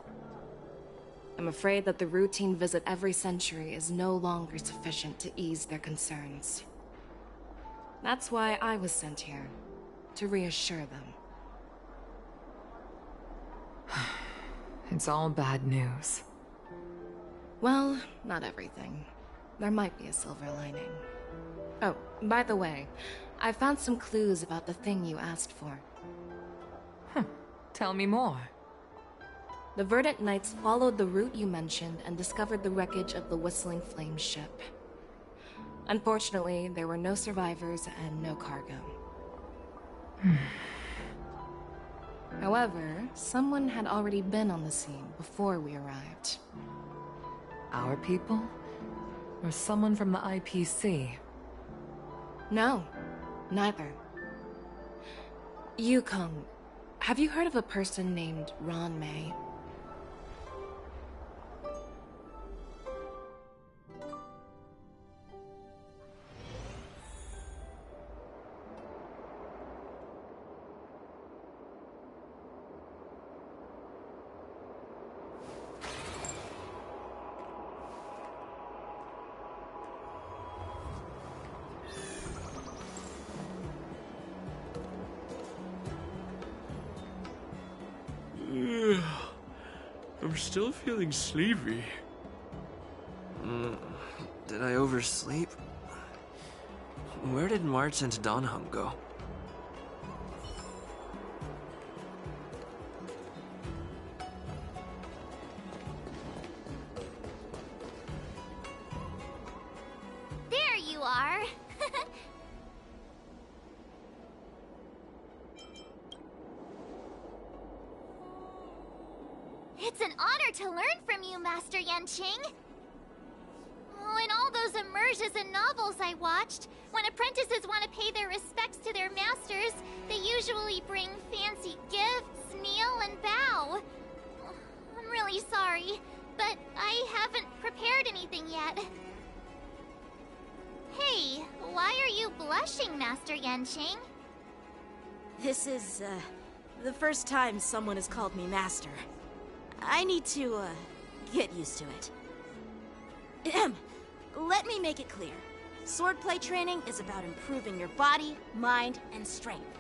I'm afraid that the routine visit every century is no longer sufficient to ease their concerns. That's why I was sent here, to reassure them. It's all bad news. Well, not everything. There might be a silver lining. Oh, by the way, I found some clues about the thing you asked for. Tell me more. The Verdant Knights followed the route you mentioned and discovered the wreckage of the Whistling Flame ship. Unfortunately, there were no survivors and no cargo. However, someone had already been on the scene before we arrived. Our people? Or someone from the IPC? No, neither. Yukong, have you heard of a person named Ron May? I'm still feeling sleepy. Did I oversleep? Where did March and Donhum go? There you are. It's an honor to learn from you, Master Yanqing. Oh, in all those immersions and novels I watched, when apprentices want to pay their respects to their masters, they usually bring fancy gifts, kneel, and bow. Oh, I'm really sorry, but I haven't prepared anything yet. Hey, why are you blushing, Master Yanqing? This is, the first time someone has called me Master. I need to, get used to it. Let me make it clear. Swordplay training is about improving your body, mind, and strength.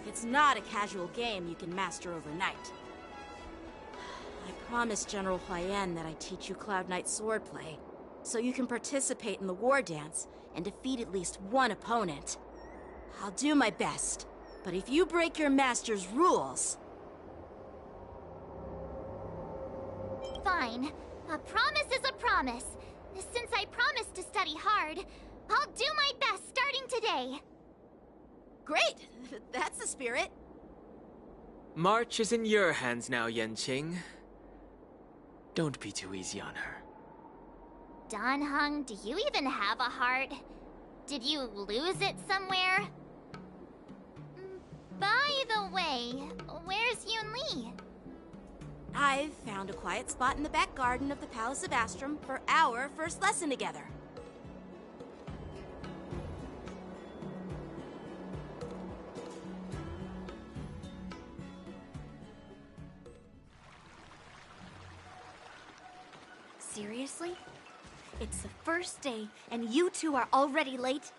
It's not a casual game you can master overnight. I promised General Huayan that I'd teach you Cloud Knight swordplay, so you can participate in the war dance and defeat at least one opponent. I'll do my best, but if you break your master's rules... Fine. A promise is a promise. Since I promised to study hard, I'll do my best starting today. Great! That's the spirit. March is in your hands now, Yanqing. Don't be too easy on her. Donhung, do you even have a heart? Did you lose it somewhere? By the way, where's Yunli? I've found a quiet spot in the back garden of the Palace of Astrum for our first lesson together. Seriously? It's the first day, and you two are already late?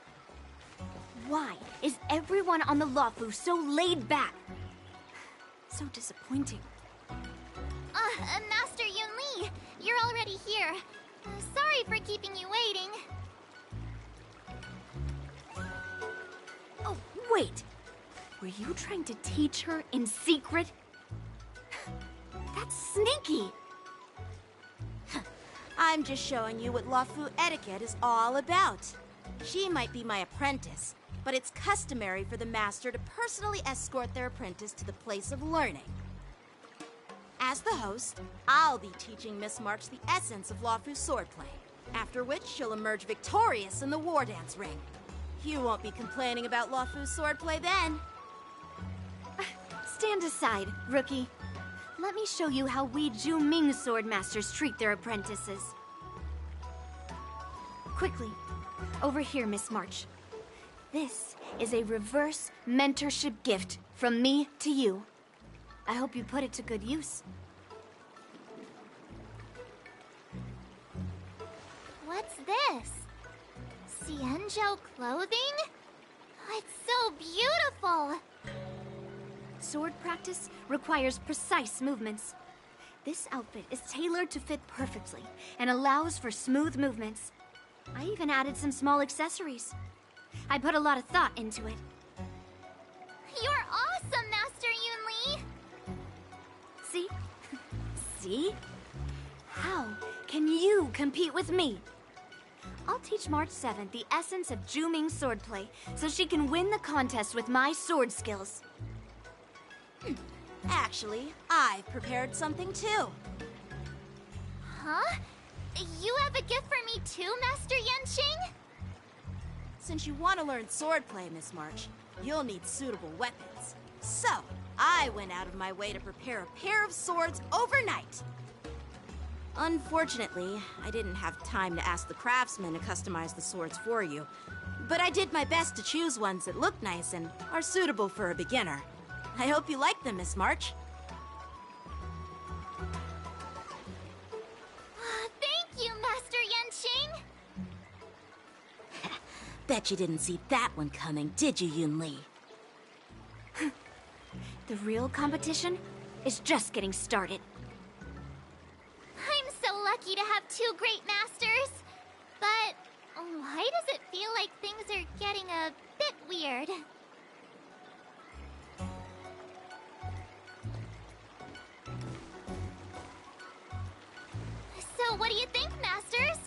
Why is everyone on the Luofu so laid back? So disappointing. Master Yunli, you're already here. Sorry for keeping you waiting. Oh, wait! Were you trying to teach her in secret? That's sneaky! I'm just showing you what Luofu etiquette is all about. She might be my apprentice, but it's customary for the master to personally escort their apprentice to the place of learning. As the host, I'll be teaching Miss March the essence of Luofu swordplay, after which she'll emerge victorious in the war dance ring. You won't be complaining about Luofu swordplay then. Stand aside, rookie. Let me show you how we Ju-Ming swordmasters treat their apprentices. Quickly, over here, Miss March. This is a reverse mentorship gift from me to you. I hope you put it to good use. What's this? Xianzhou clothing? It's so beautiful! Sword practice requires precise movements. This outfit is tailored to fit perfectly and allows for smooth movements. I even added some small accessories. I put a lot of thought into it. You're awesome, Master Yunli! See? See? How can you compete with me? I'll teach March 7th the essence of Ju-Ming swordplay so she can win the contest with my sword skills. Actually, I've prepared something too. Huh? You have a gift for me too, Master Yanqing? Since you want to learn swordplay, Miss March, you'll need suitable weapons. So, I went out of my way to prepare a pair of swords overnight. Unfortunately, I didn't have time to ask the craftsman to customize the swords for you. But I did my best to choose ones that look nice and are suitable for a beginner. I hope you like them, Miss March. Thank you, Master Yanqing! Bet you didn't see that one coming, did you, Yunli? The real competition is just getting started. I'm so lucky to have two great masters. But why does it feel like things are getting a bit weird? So what do you think, Masters?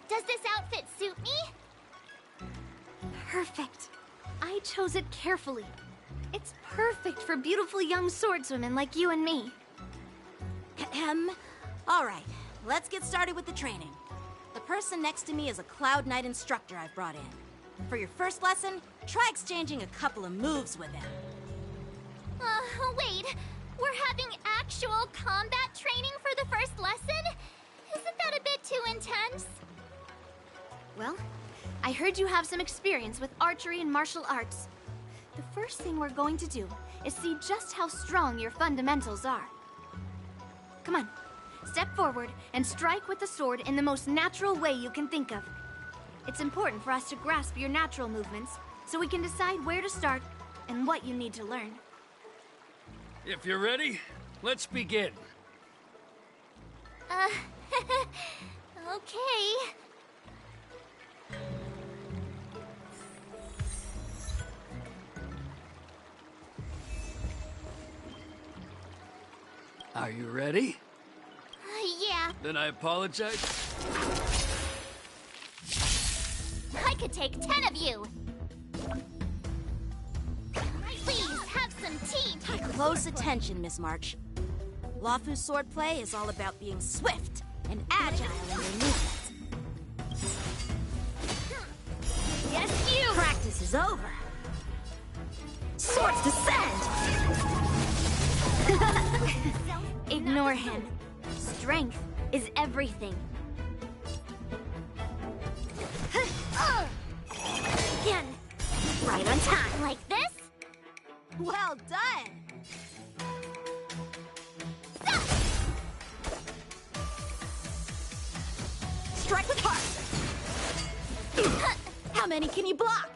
Does this outfit suit me? Perfect. I chose it carefully. It's perfect for beautiful young swordswomen like you and me. All right, let's get started with the training. The person next to me is a Cloud Knight instructor I've brought in. For your first lesson, try exchanging a couple of moves with him. Wait. We're having actual combat training for the first lesson? Isn't that a bit too intense? Well, I heard you have some experience with archery and martial arts. The first thing we're going to do is see just how strong your fundamentals are. Come on, step forward and strike with the sword in the most natural way you can think of. It's important for us to grasp your natural movements so we can decide where to start and what you need to learn. If you're ready, let's begin. Okay. Are you ready? Yeah. Then I apologize. I could take 10 of you. Please, have some tea. Pay close attention, Miss March. Luofu's swordplay is all about being swift and agile in your movements. Yes, you! Practice is over. Swords descend! Ignore him. Strength is everything. Again. Right on time. Like this? Well done! Strike with heart! How many can you block?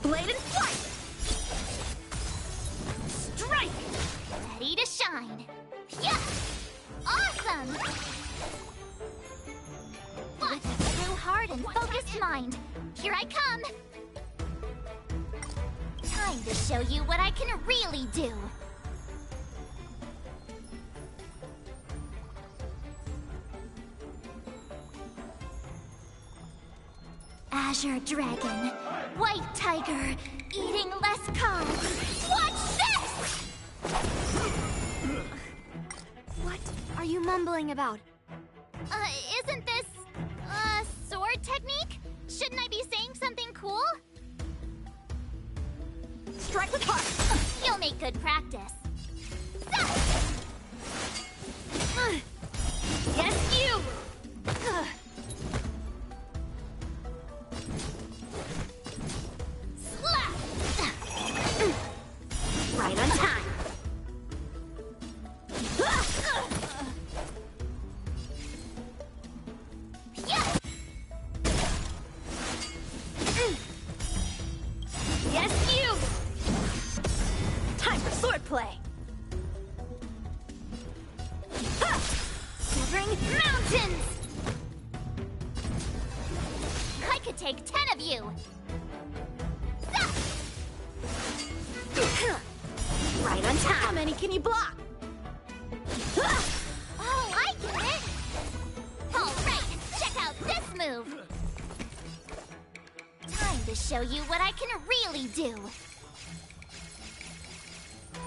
Blade and flight! Strike! Ready to shine. Yeah! Awesome! With a true heart and focused mind, here I come! Time to show you what I can really do! Azure Dragon, White Tiger, eating less carbs. Watch this! What are you mumbling about? Isn't this, sword technique? Shouldn't I be saying something cool? Strike with heart! You'll make good practice. Yes, you! Slap! Right on time. Yes, you! Time for swordplay. Severing mountains! I could take 10 of you! Right on time! How many can you block? Oh, I get it! Alright, check out this move! Time to show you what I can really do!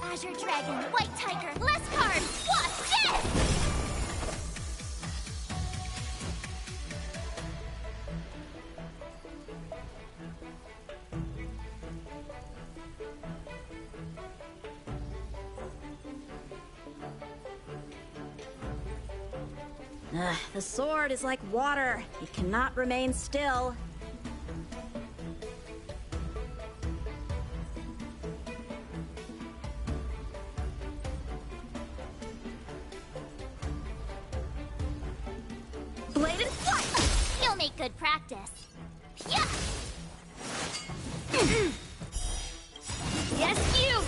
Azure Dragon, White Tiger, less cards! Watch this! The sword is like water. It cannot remain still. Blade and flight! You'll make good practice. Yeah! Yes, you!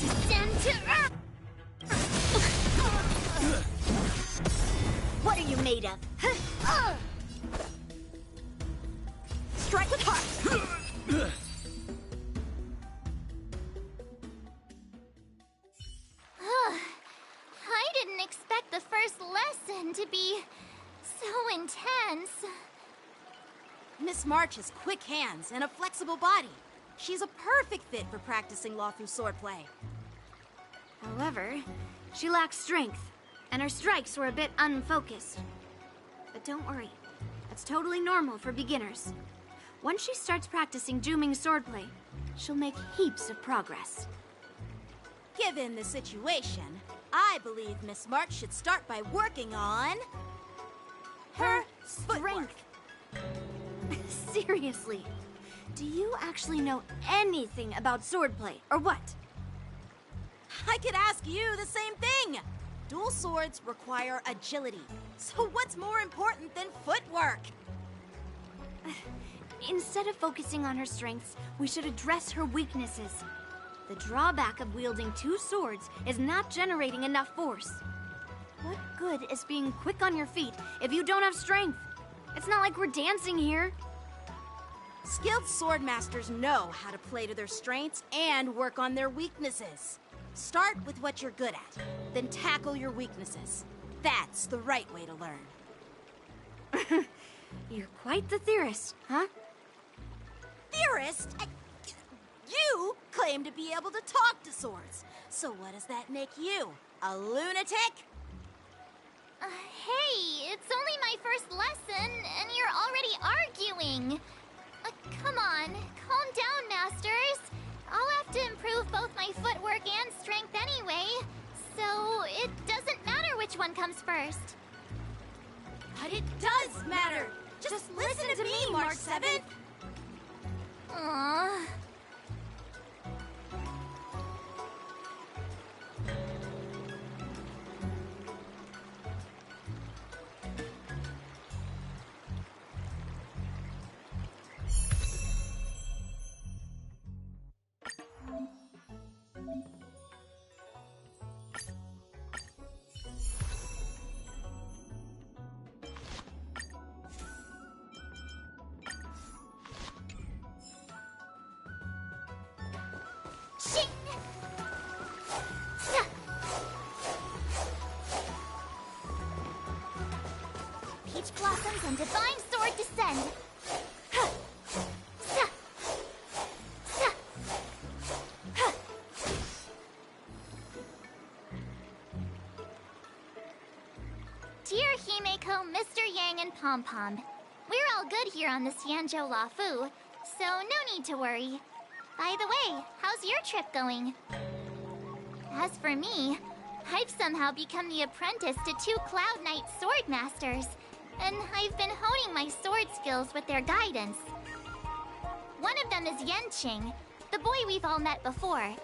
Descend to earth! What are you made of? Strike with heart! I didn't expect the first lesson to be so intense. Miss March has quick hands and a flexible body. She's a perfect fit for practicing Lawfu swordplay. However, she lacks strength, and her strikes were a bit unfocused. But don't worry, that's totally normal for beginners. Once she starts practicing Juming swordplay, she'll make heaps of progress. Given the situation, I believe Miss March should start by working on her strength. Seriously, do you actually know anything about swordplay, or what? I could ask you the same thing. Dual swords require agility. So what's more important than footwork? Instead of focusing on her strengths, we should address her weaknesses. The drawback of wielding two swords is not generating enough force. What good is being quick on your feet if you don't have strength? It's not like we're dancing here. Skilled sword masters know how to play to their strengths and work on their weaknesses. Start with what you're good at, then tackle your weaknesses. That's the right way to learn. You're quite the theorist, huh? Theorist? You claim to be able to talk to swords. So what does that make you? A lunatic? Hey, it's only my first lesson, and you're already arguing. Come on, calm down, masters. I'll have to improve both my footwork and strength anyway, so it doesn't matter which one comes first. But it does matter! Just listen to me, March 7th! Aww. Shing! Peach blossoms and divine sword descend. Dear Himeko, Mr. Yang, and Pom Pom, we're all good here on the Xianzhou Lafu, so no need to worry. By the way, how's your trip going? As for me, I've somehow become the apprentice to two Cloud Knight sword masters, and I've been honing my sword skills with their guidance. One of them is Yanqing, the boy we've all met before.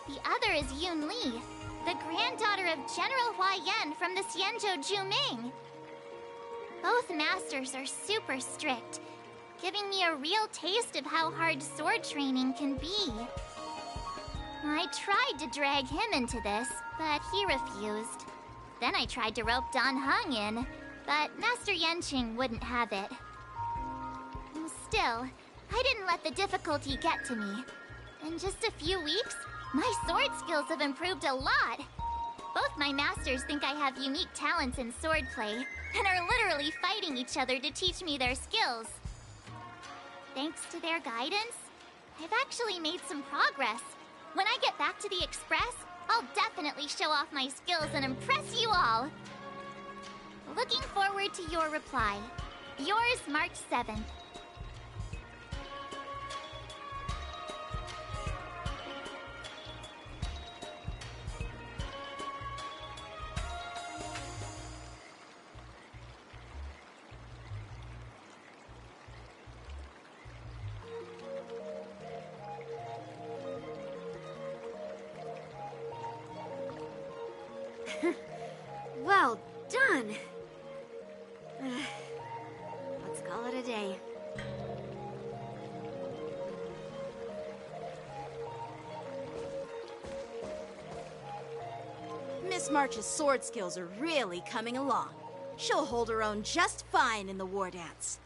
The other is Yun Li, the granddaughter of General Hua Yan from the Xianzhou Juming. Both masters are super strict, giving me a real taste of how hard sword training can be. I tried to drag him into this, but he refused. Then I tried to rope Dan Heng in, but Master Yanqing wouldn't have it. Still, I didn't let the difficulty get to me. In just a few weeks, my sword skills have improved a lot. Both my masters think I have unique talents in swordplay, and are literally fighting each other to teach me their skills. Thanks to their guidance, I've actually made some progress. When I get back to the Express, I'll definitely show off my skills and impress you all. Looking forward to your reply. Yours, March 7th. Well done! Let's call it a day. Miss March's sword skills are really coming along. She'll hold her own just fine in the war dance.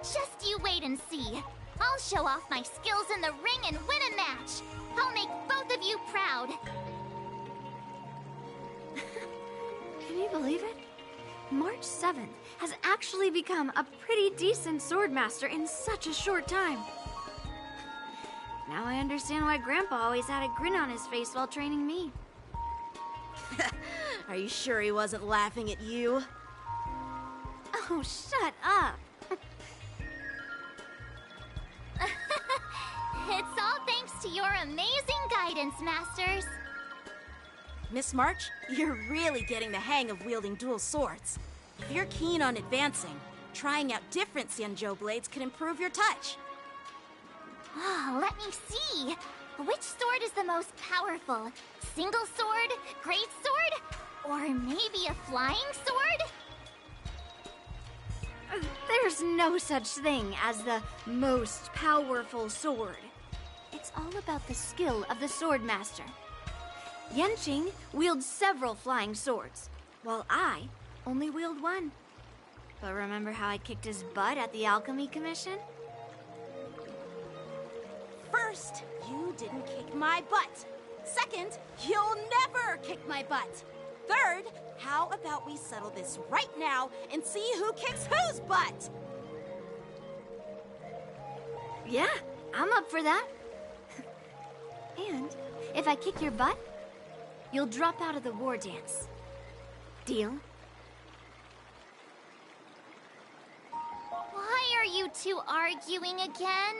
Just you wait and see. I'll show off my skills in the ring and win a match. I'll make both of you proud. Can you believe it? March 7th has actually become a pretty decent swordmaster in such a short time. Now I understand why Grandpa always had a grin on his face while training me. Are you sure he wasn't laughing at you? Oh, shut up! It's all thanks to your amazing guidance, Masters. Miss March, you're really getting the hang of wielding dual swords. If you're keen on advancing, trying out different Xianzhou blades could improve your touch. Oh, let me see. Which sword is the most powerful? Single sword? Great sword? Or maybe a flying sword? There's no such thing as the most powerful sword. It's all about the skill of the swordmaster. Yanqing wields several flying swords, while I only wield one. But remember how I kicked his butt at the Alchemy Commission? First, you didn't kick my butt. Second, you'll never kick my butt. Third, how about we settle this right now and see who kicks whose butt? Yeah, I'm up for that. And if I kick your butt, you'll drop out of the war dance. Deal? Why are you two arguing again?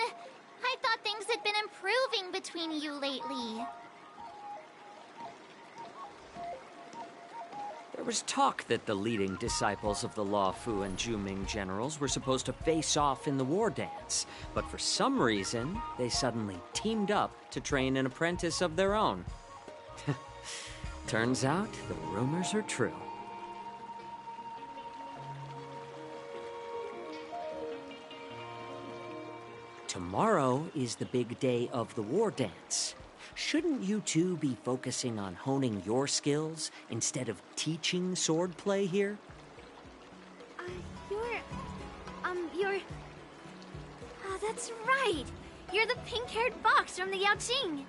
I thought things had been improving between you lately. There was talk that the leading disciples of the Luofu and Juming generals were supposed to face off in the war dance, but for some reason, they suddenly teamed up to train an apprentice of their own. Turns out, the rumors are true. Tomorrow is the big day of the war dance. Shouldn't you two be focusing on honing your skills instead of teaching swordplay here? You're... Oh, that's right! You're the pink-haired fox from the Yaoqing!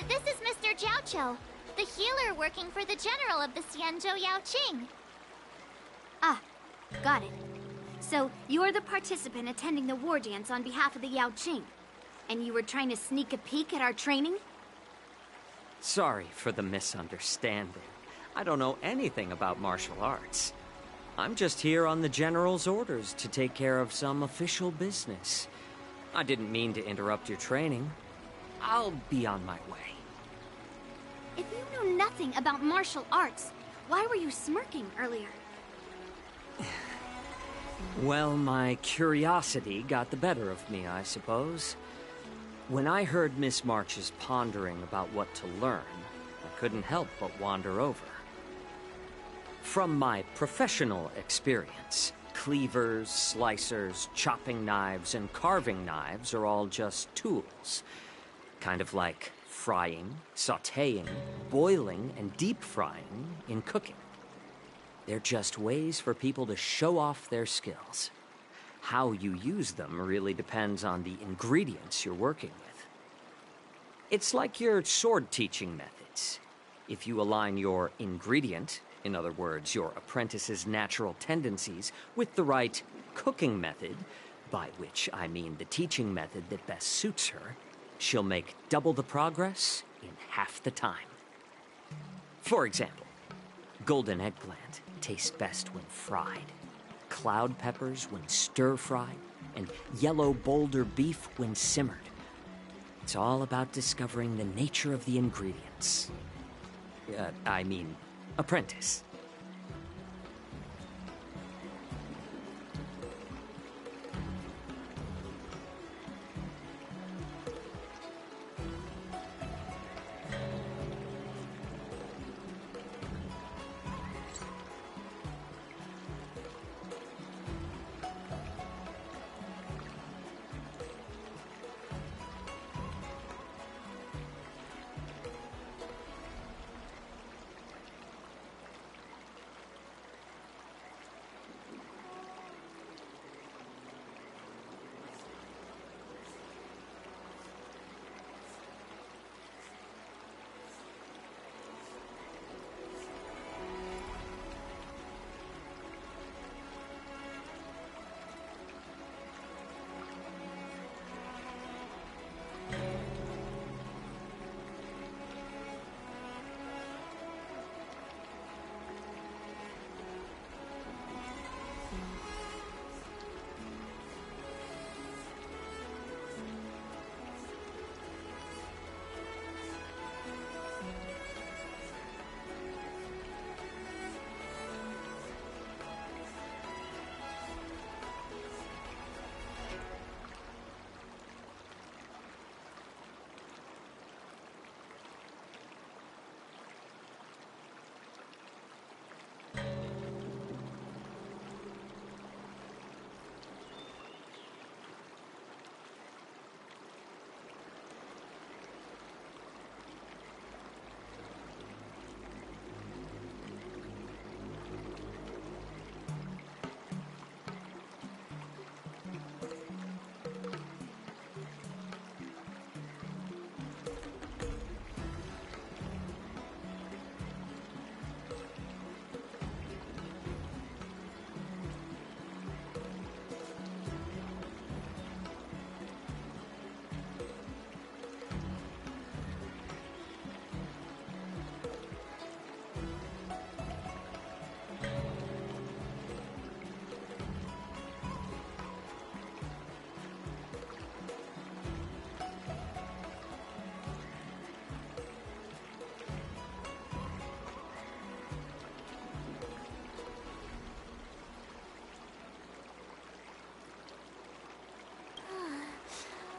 This is Mr. Jiaoqiu, the healer working for the general of the Xianzhou Yaoqing. Ah, got it. So, you're the participant attending the war dance on behalf of the Yaoqing. And you were trying to sneak a peek at our training? Sorry for the misunderstanding. I don't know anything about martial arts. I'm just here on the General's orders to take care of some official business. I didn't mean to interrupt your training. I'll be on my way. If you know nothing about martial arts, why were you smirking earlier? Well, my curiosity got the better of me, I suppose. When I heard Miss March's pondering about what to learn, I couldn't help but wander over. From my professional experience, cleavers, slicers, chopping knives, and carving knives are all just tools. Kind of like frying, sautéing, boiling, and deep frying in cooking. They're just ways for people to show off their skills. How you use them really depends on the ingredients you're working with. It's like your sword teaching methods. If you align your ingredient, in other words, your apprentice's natural tendencies, with the right cooking method, by which I mean the teaching method that best suits her, she'll make double the progress in half the time. For example, golden eggplant tastes best when fried, cloud peppers when stir-fried, and yellow boulder beef when simmered. It's all about discovering the nature of the ingredients. Apprentice.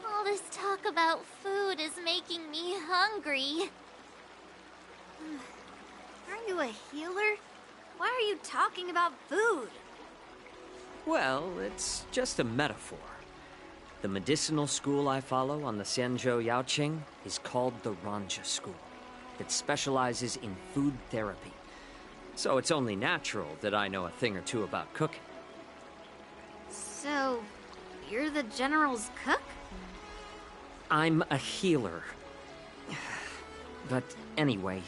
All this talk about food is making me hungry. Aren't you a healer? Why are you talking about food? Well, it's just a metaphor. The medicinal school I follow on the Xianzhou Yaoqing is called the Ranja School. It specializes in food therapy. So it's only natural that I know a thing or two about cooking. So, you're the general's cook? I'm a healer. But anyway,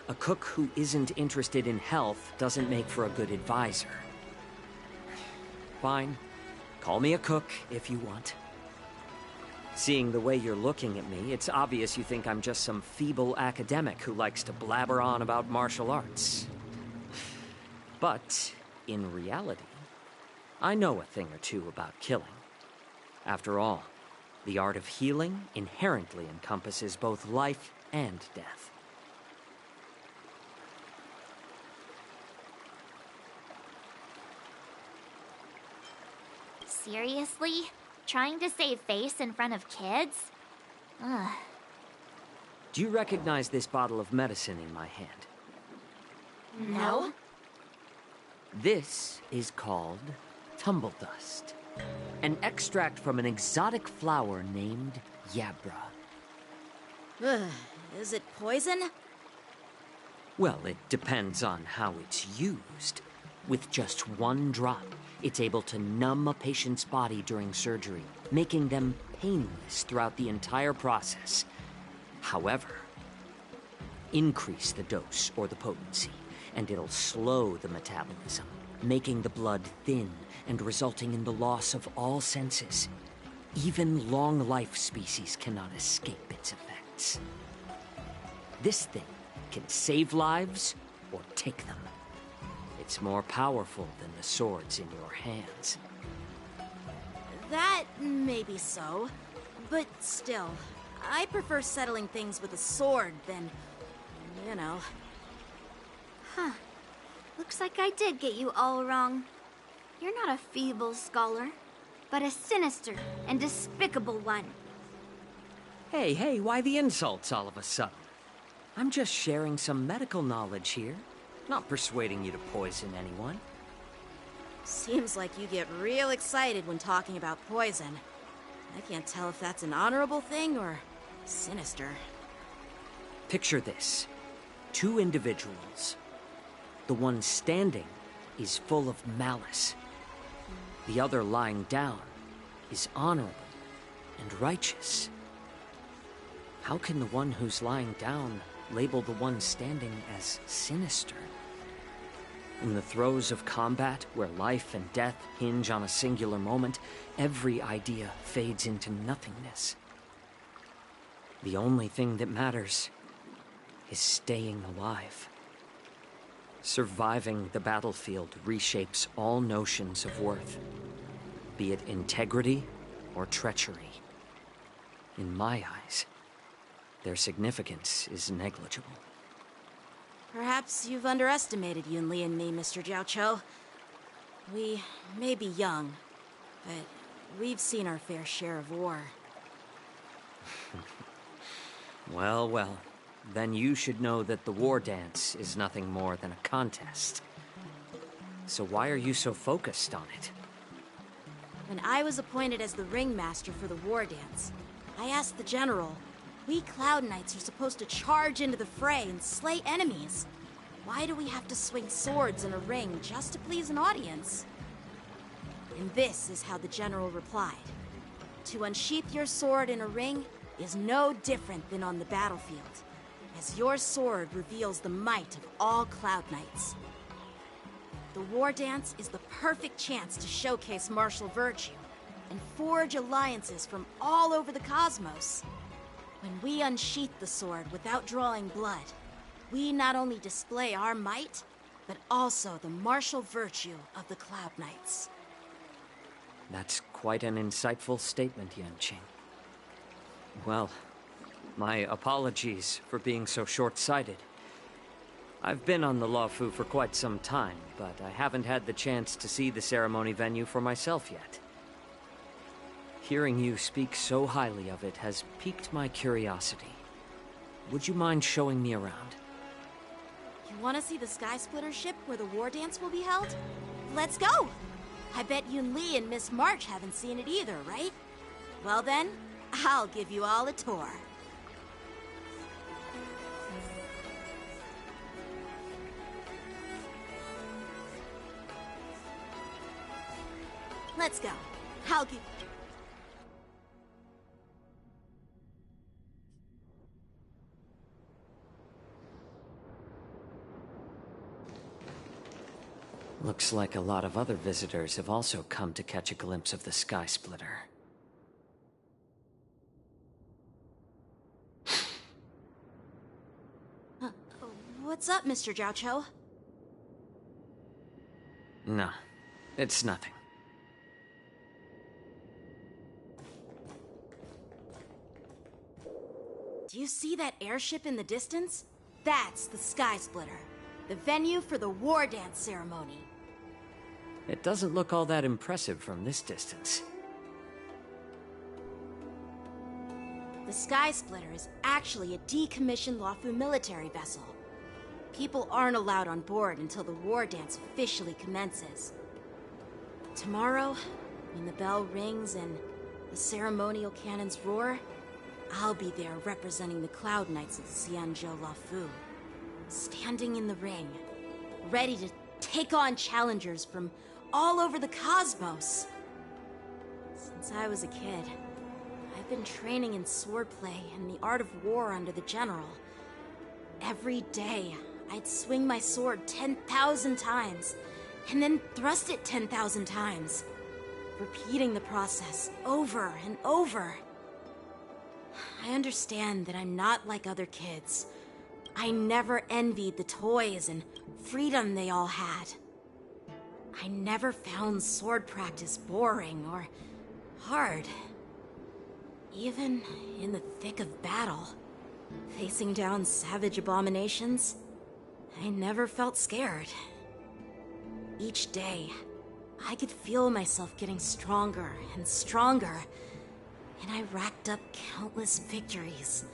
A cook who isn't interested in health doesn't make for a good advisor. Fine. Call me a cook if you want. Seeing the way you're looking at me, it's obvious you think I'm just some feeble academic who likes to blabber on about martial arts. But, in reality, I know a thing or two about killing. After all, the art of healing inherently encompasses both life and death. Seriously? Trying to save face in front of kids? Ugh. Do you recognize this bottle of medicine in my hand? No? This is called tumble dust, an extract from an exotic flower named Yabra. Ugh, is it poison? Well, it depends on how it's used. With just one drop, it's able to numb a patient's body during surgery, making them painless throughout the entire process. However, increase the dose or the potency, and it'll slow the metabolism, making the blood thin and resulting in the loss of all senses. Even long-life species cannot escape its effects. This thing can save lives or take them. It's more powerful than the swords in your hands. That may be so, but still, I prefer settling things with a sword than, you know. Huh. Looks like I did get you all wrong. You're not a feeble scholar, but a sinister and despicable one. Hey, why the insults all of a sudden? I'm just sharing some medical knowledge here, not persuading you to poison anyone. Seems like you get real excited when talking about poison. I can't tell if that's an honorable thing or sinister. Picture this. 2 individuals. The one standing is full of malice. The other lying down is honorable and righteous. How can the one who's lying down label the one standing as sinister? In the throes of combat, where life and death hinge on a singular moment, every idea fades into nothingness. The only thing that matters is staying alive. Surviving the battlefield reshapes all notions of worth, be it integrity or treachery. In my eyes, their significance is negligible. Perhaps you've underestimated Yunli and me, Mr. Jiaoqiu. We may be young, but we've seen our fair share of war. Well, then you should know that the war dance is nothing more than a contest. So why are you so focused on it? When I was appointed as the ringmaster for the war dance, I asked the general, we Cloud Knights are supposed to charge into the fray and slay enemies. Why do we have to swing swords in a ring just to please an audience? And this is how the general replied. To unsheath your sword in a ring is no different than on the battlefield, as your sword reveals the might of all Cloud Knights. The war dance is the perfect chance to showcase martial virtue and forge alliances from all over the cosmos. When we unsheath the sword without drawing blood, we not only display our might, but also the martial virtue of the Cloud Knights. That's quite an insightful statement, Yanqing. Well, my apologies for being so short-sighted. I've been on the Luofu for quite some time, but I haven't had the chance to see the ceremony venue for myself yet. Hearing you speak so highly of it has piqued my curiosity. Would you mind showing me around? You want to see the Sky Splitter ship where the war dance will be held? Let's go! I bet Yunli and Miss March haven't seen it either, right? Well then, I'll give you all a tour. Let's go. I'll give... Looks like a lot of other visitors have also come to catch a glimpse of the Sky Splitter. What's up, Mr. Jiaoqiu? No, it's nothing. Do you see that airship in the distance? That's the Sky Splitter, the venue for the war dance ceremony. It doesn't look all that impressive from this distance. The Sky Splitter is actually a decommissioned Luofu military vessel. People aren't allowed on board until the war dance officially commences. Tomorrow, when the bell rings and the ceremonial cannons roar, I'll be there representing the Cloud Knights of Xianzhou Luofu, standing in the ring, ready to take on challengers from all over the cosmos. Since I was a kid, I've been training in swordplay and the art of war under the general. Every day, I'd swing my sword 10,000 times, and then thrust it 10,000 times, repeating the process over and over. I understand that I'm not like other kids. I never envied the toys and freedom they all had. I never found sword practice boring or hard. Even in the thick of battle, facing down savage abominations, I never felt scared. Each day, I could feel myself getting stronger and stronger, and I racked up countless victories.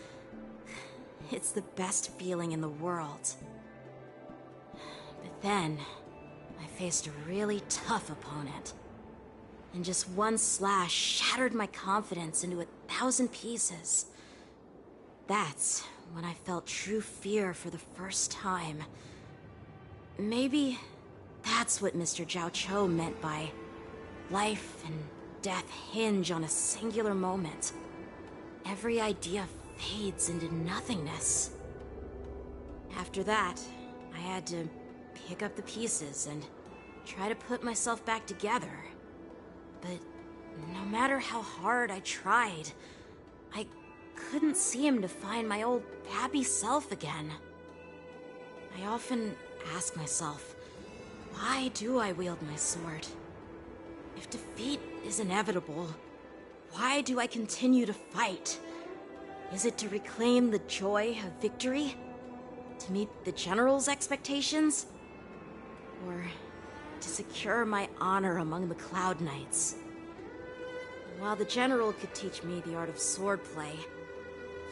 It's the best feeling in the world. But then, I faced a really tough opponent, and just one slash shattered my confidence into 1,000 pieces. That's when I felt true fear for the first time. Maybe that's what Mr. Jiaoqiu meant by life and death hinge on a singular moment. Every idea fades into nothingness. After that, I had to pick up the pieces and try to put myself back together. But no matter how hard I tried, I couldn't seem to find my old happy self again. I often ask myself, why do I wield my sword? If defeat is inevitable, why do I continue to fight? Is it to reclaim the joy of victory? To meet the General's expectations? Or to secure my honor among the Cloud Knights? While the General could teach me the art of swordplay,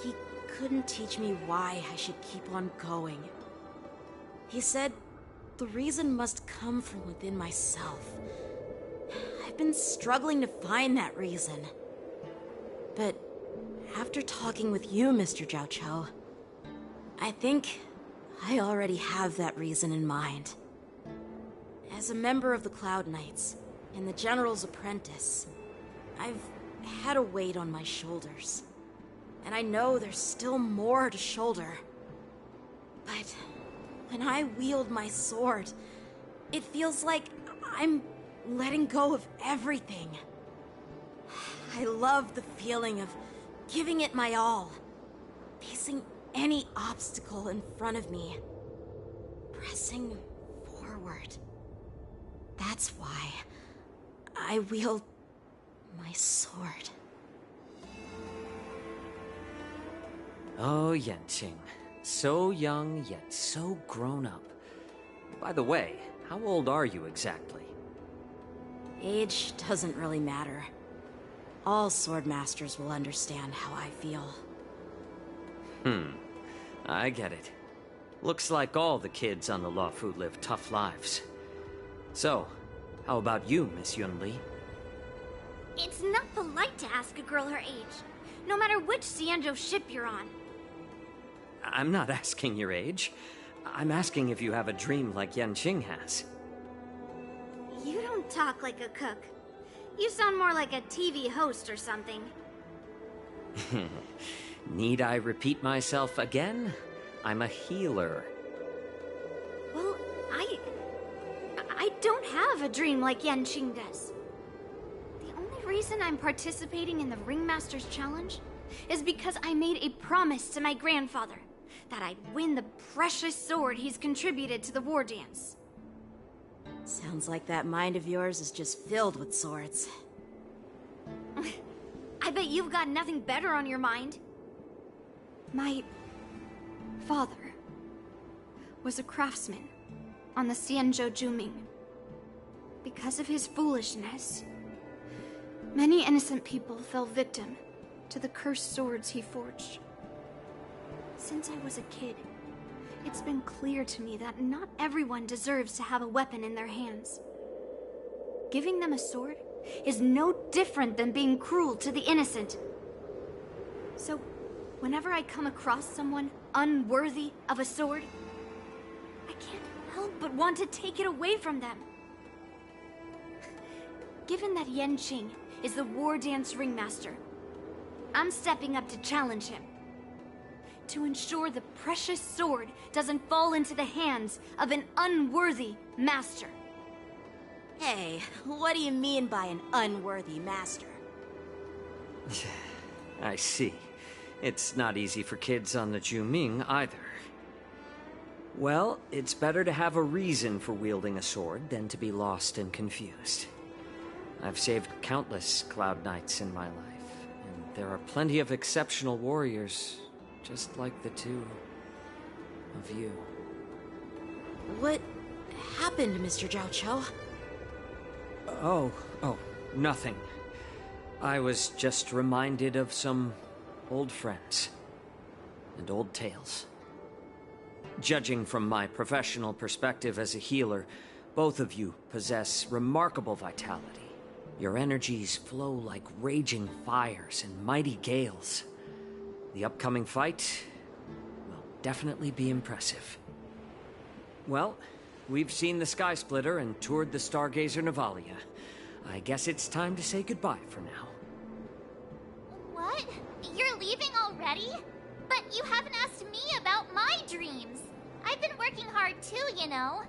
he couldn't teach me why I should keep on going. He said the reason must come from within myself. I've been struggling to find that reason. But after talking with you, Mr. Jiaoqiu, I think I already have that reason in mind. As a member of the Cloud Knights and the General's apprentice, I've had a weight on my shoulders. And I know there's still more to shoulder. But when I wield my sword, it feels like I'm letting go of everything. I love the feeling of giving it my all, facing any obstacle in front of me, pressing forward. That's why I wield my sword. Oh, Yanqing. So young, yet so grown up. By the way, how old are you exactly? Age doesn't really matter. All swordmasters will understand how I feel. I get it. Looks like all the kids on the Luofu live tough lives. So, how about you, Miss Yunli? It's not polite to ask a girl her age, no matter which Xianzhou ship you're on. I'm not asking your age. I'm asking if you have a dream like Yanqing has. You don't talk like a cook. You sound more like a TV host or something. Need I repeat myself again? I'm a healer. Well, I don't have a dream like Yanqing does. The only reason I'm participating in the Ringmaster's Challenge is because I made a promise to my grandfather that I'd win the precious sword he's contributed to the war dance. Sounds like that mind of yours is just filled with swords. I bet you've got nothing better on your mind. My father was a craftsman on the Xianzhou Juming. Because of his foolishness, many innocent people fell victim to the cursed swords he forged. Since I was a kid, it's been clear to me that not everyone deserves to have a weapon in their hands. Giving them a sword is no different than being cruel to the innocent. So, whenever I come across someone unworthy of a sword, I can't help but want to take it away from them. Given that Yanqing is the war dance ringmaster, I'm stepping up to challenge him. To ensure the precious sword doesn't fall into the hands of an unworthy master. Hey, what do you mean by an unworthy master? I see. It's not easy for kids on the Juming either. Well, it's better to have a reason for wielding a sword than to be lost and confused. I've saved countless Cloud Knights in my life, and there are plenty of exceptional warriors, just like the two of you. What happened, Mr. Zhao? Oh, nothing. I was just reminded of some old friends and old tales. Judging from my professional perspective as a healer, both of you possess remarkable vitality. Your energies flow like raging fires and mighty gales. The upcoming fight will definitely be impressive. Well, we've seen the Sky Splitter and toured the Stargazer Navalia. I guess it's time to say goodbye for now. What? You're leaving already? But you haven't asked me about my dreams. I've been working hard too, you know.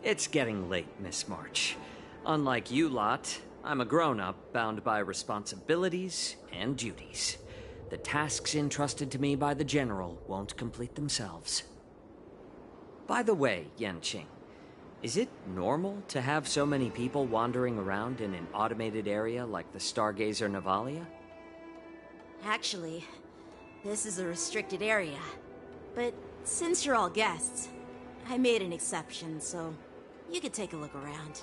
It's getting late, Miss March. Unlike you lot, I'm a grown-up bound by responsibilities and duties. The tasks entrusted to me by the General won't complete themselves. By the way, Yanqing, is it normal to have so many people wandering around in an automated area like the Stargazer Navalia? Actually, this is a restricted area. But since you're all guests, I made an exception, so you could take a look around.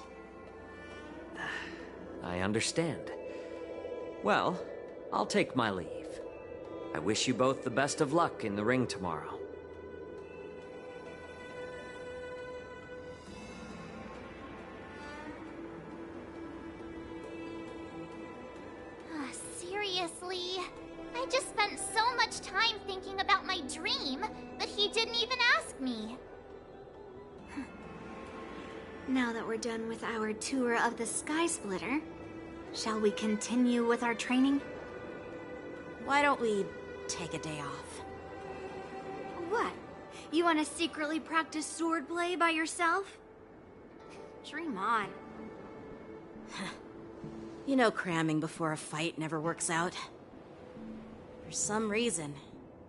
I understand. Well, I'll take my leave. I wish you both the best of luck in the ring tomorrow. Seriously? I just spent so much time thinking about my dream, but he didn't even ask me. Now that we're done with our tour of the Sky Splitter, shall we continue with our training? Why don't we take a day off? What? You want to secretly practice swordplay by yourself? Dream on. You know cramming before a fight never works out. For some reason,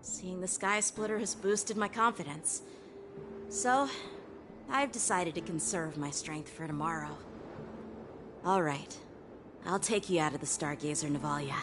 seeing the Sky Splitter has boosted my confidence. So, I've decided to conserve my strength for tomorrow. Alright, I'll take you out of the Stargazer Navalia.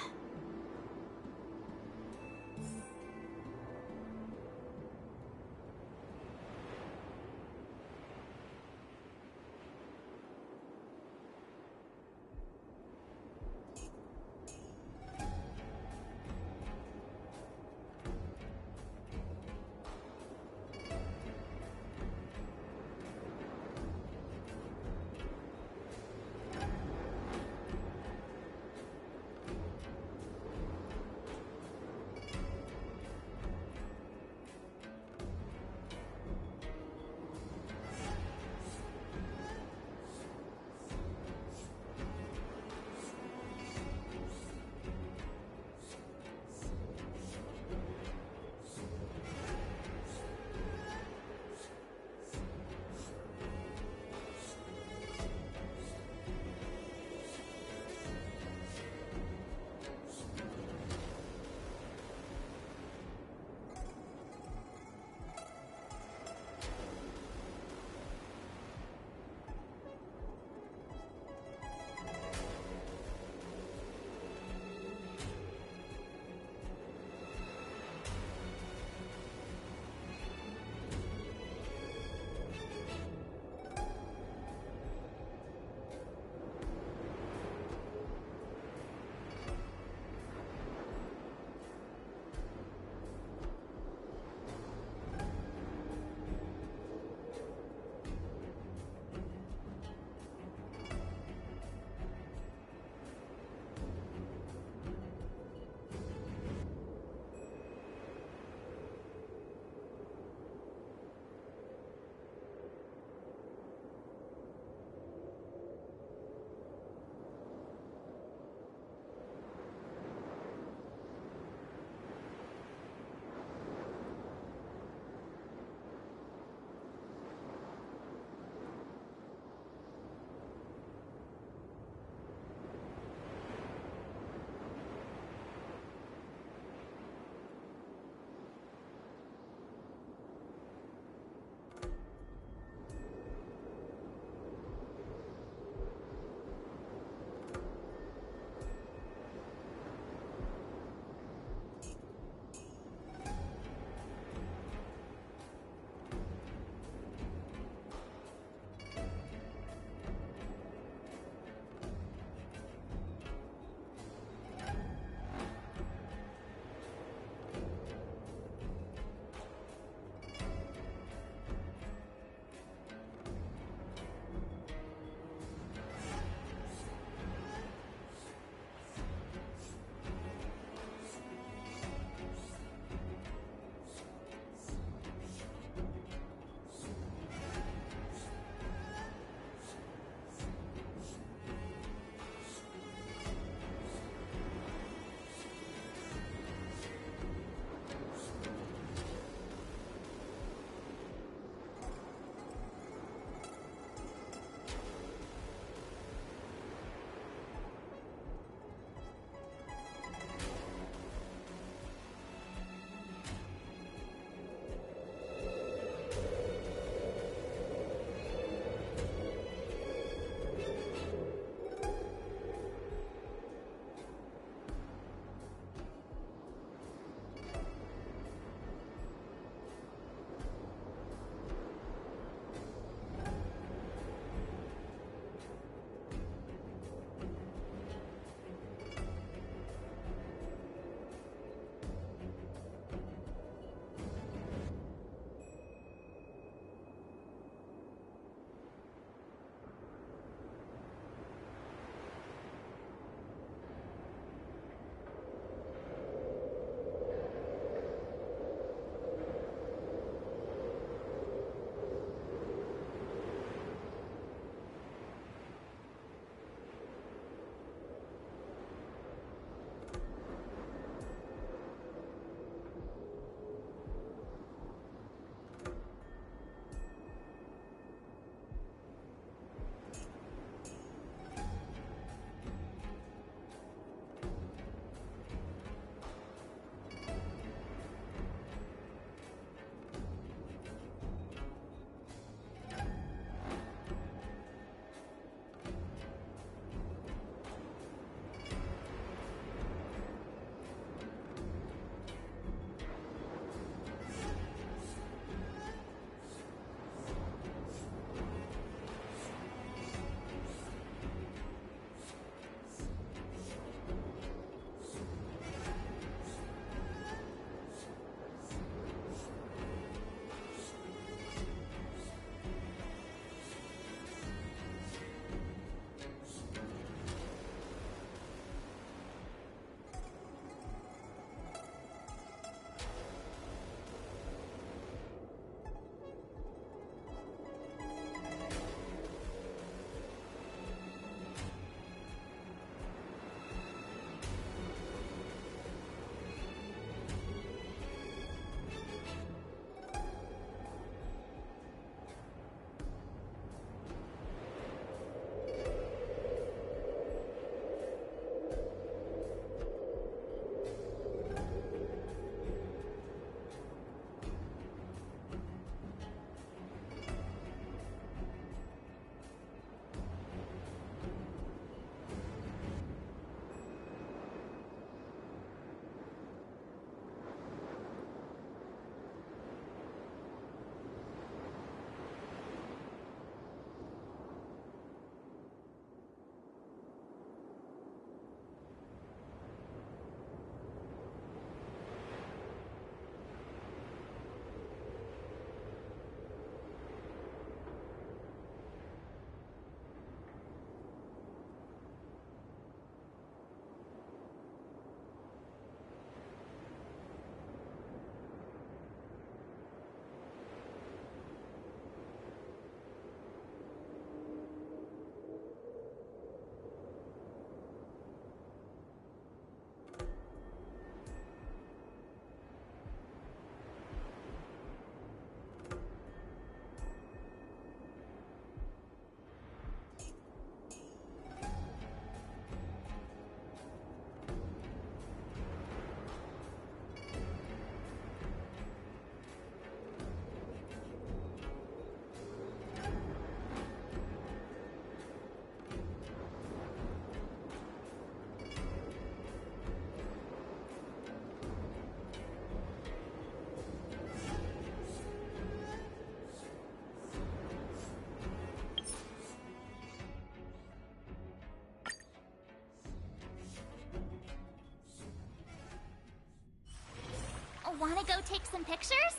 Wanna go take some pictures?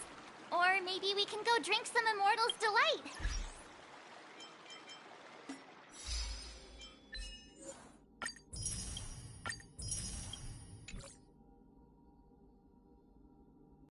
Or maybe we can go drink some Immortal's Delight.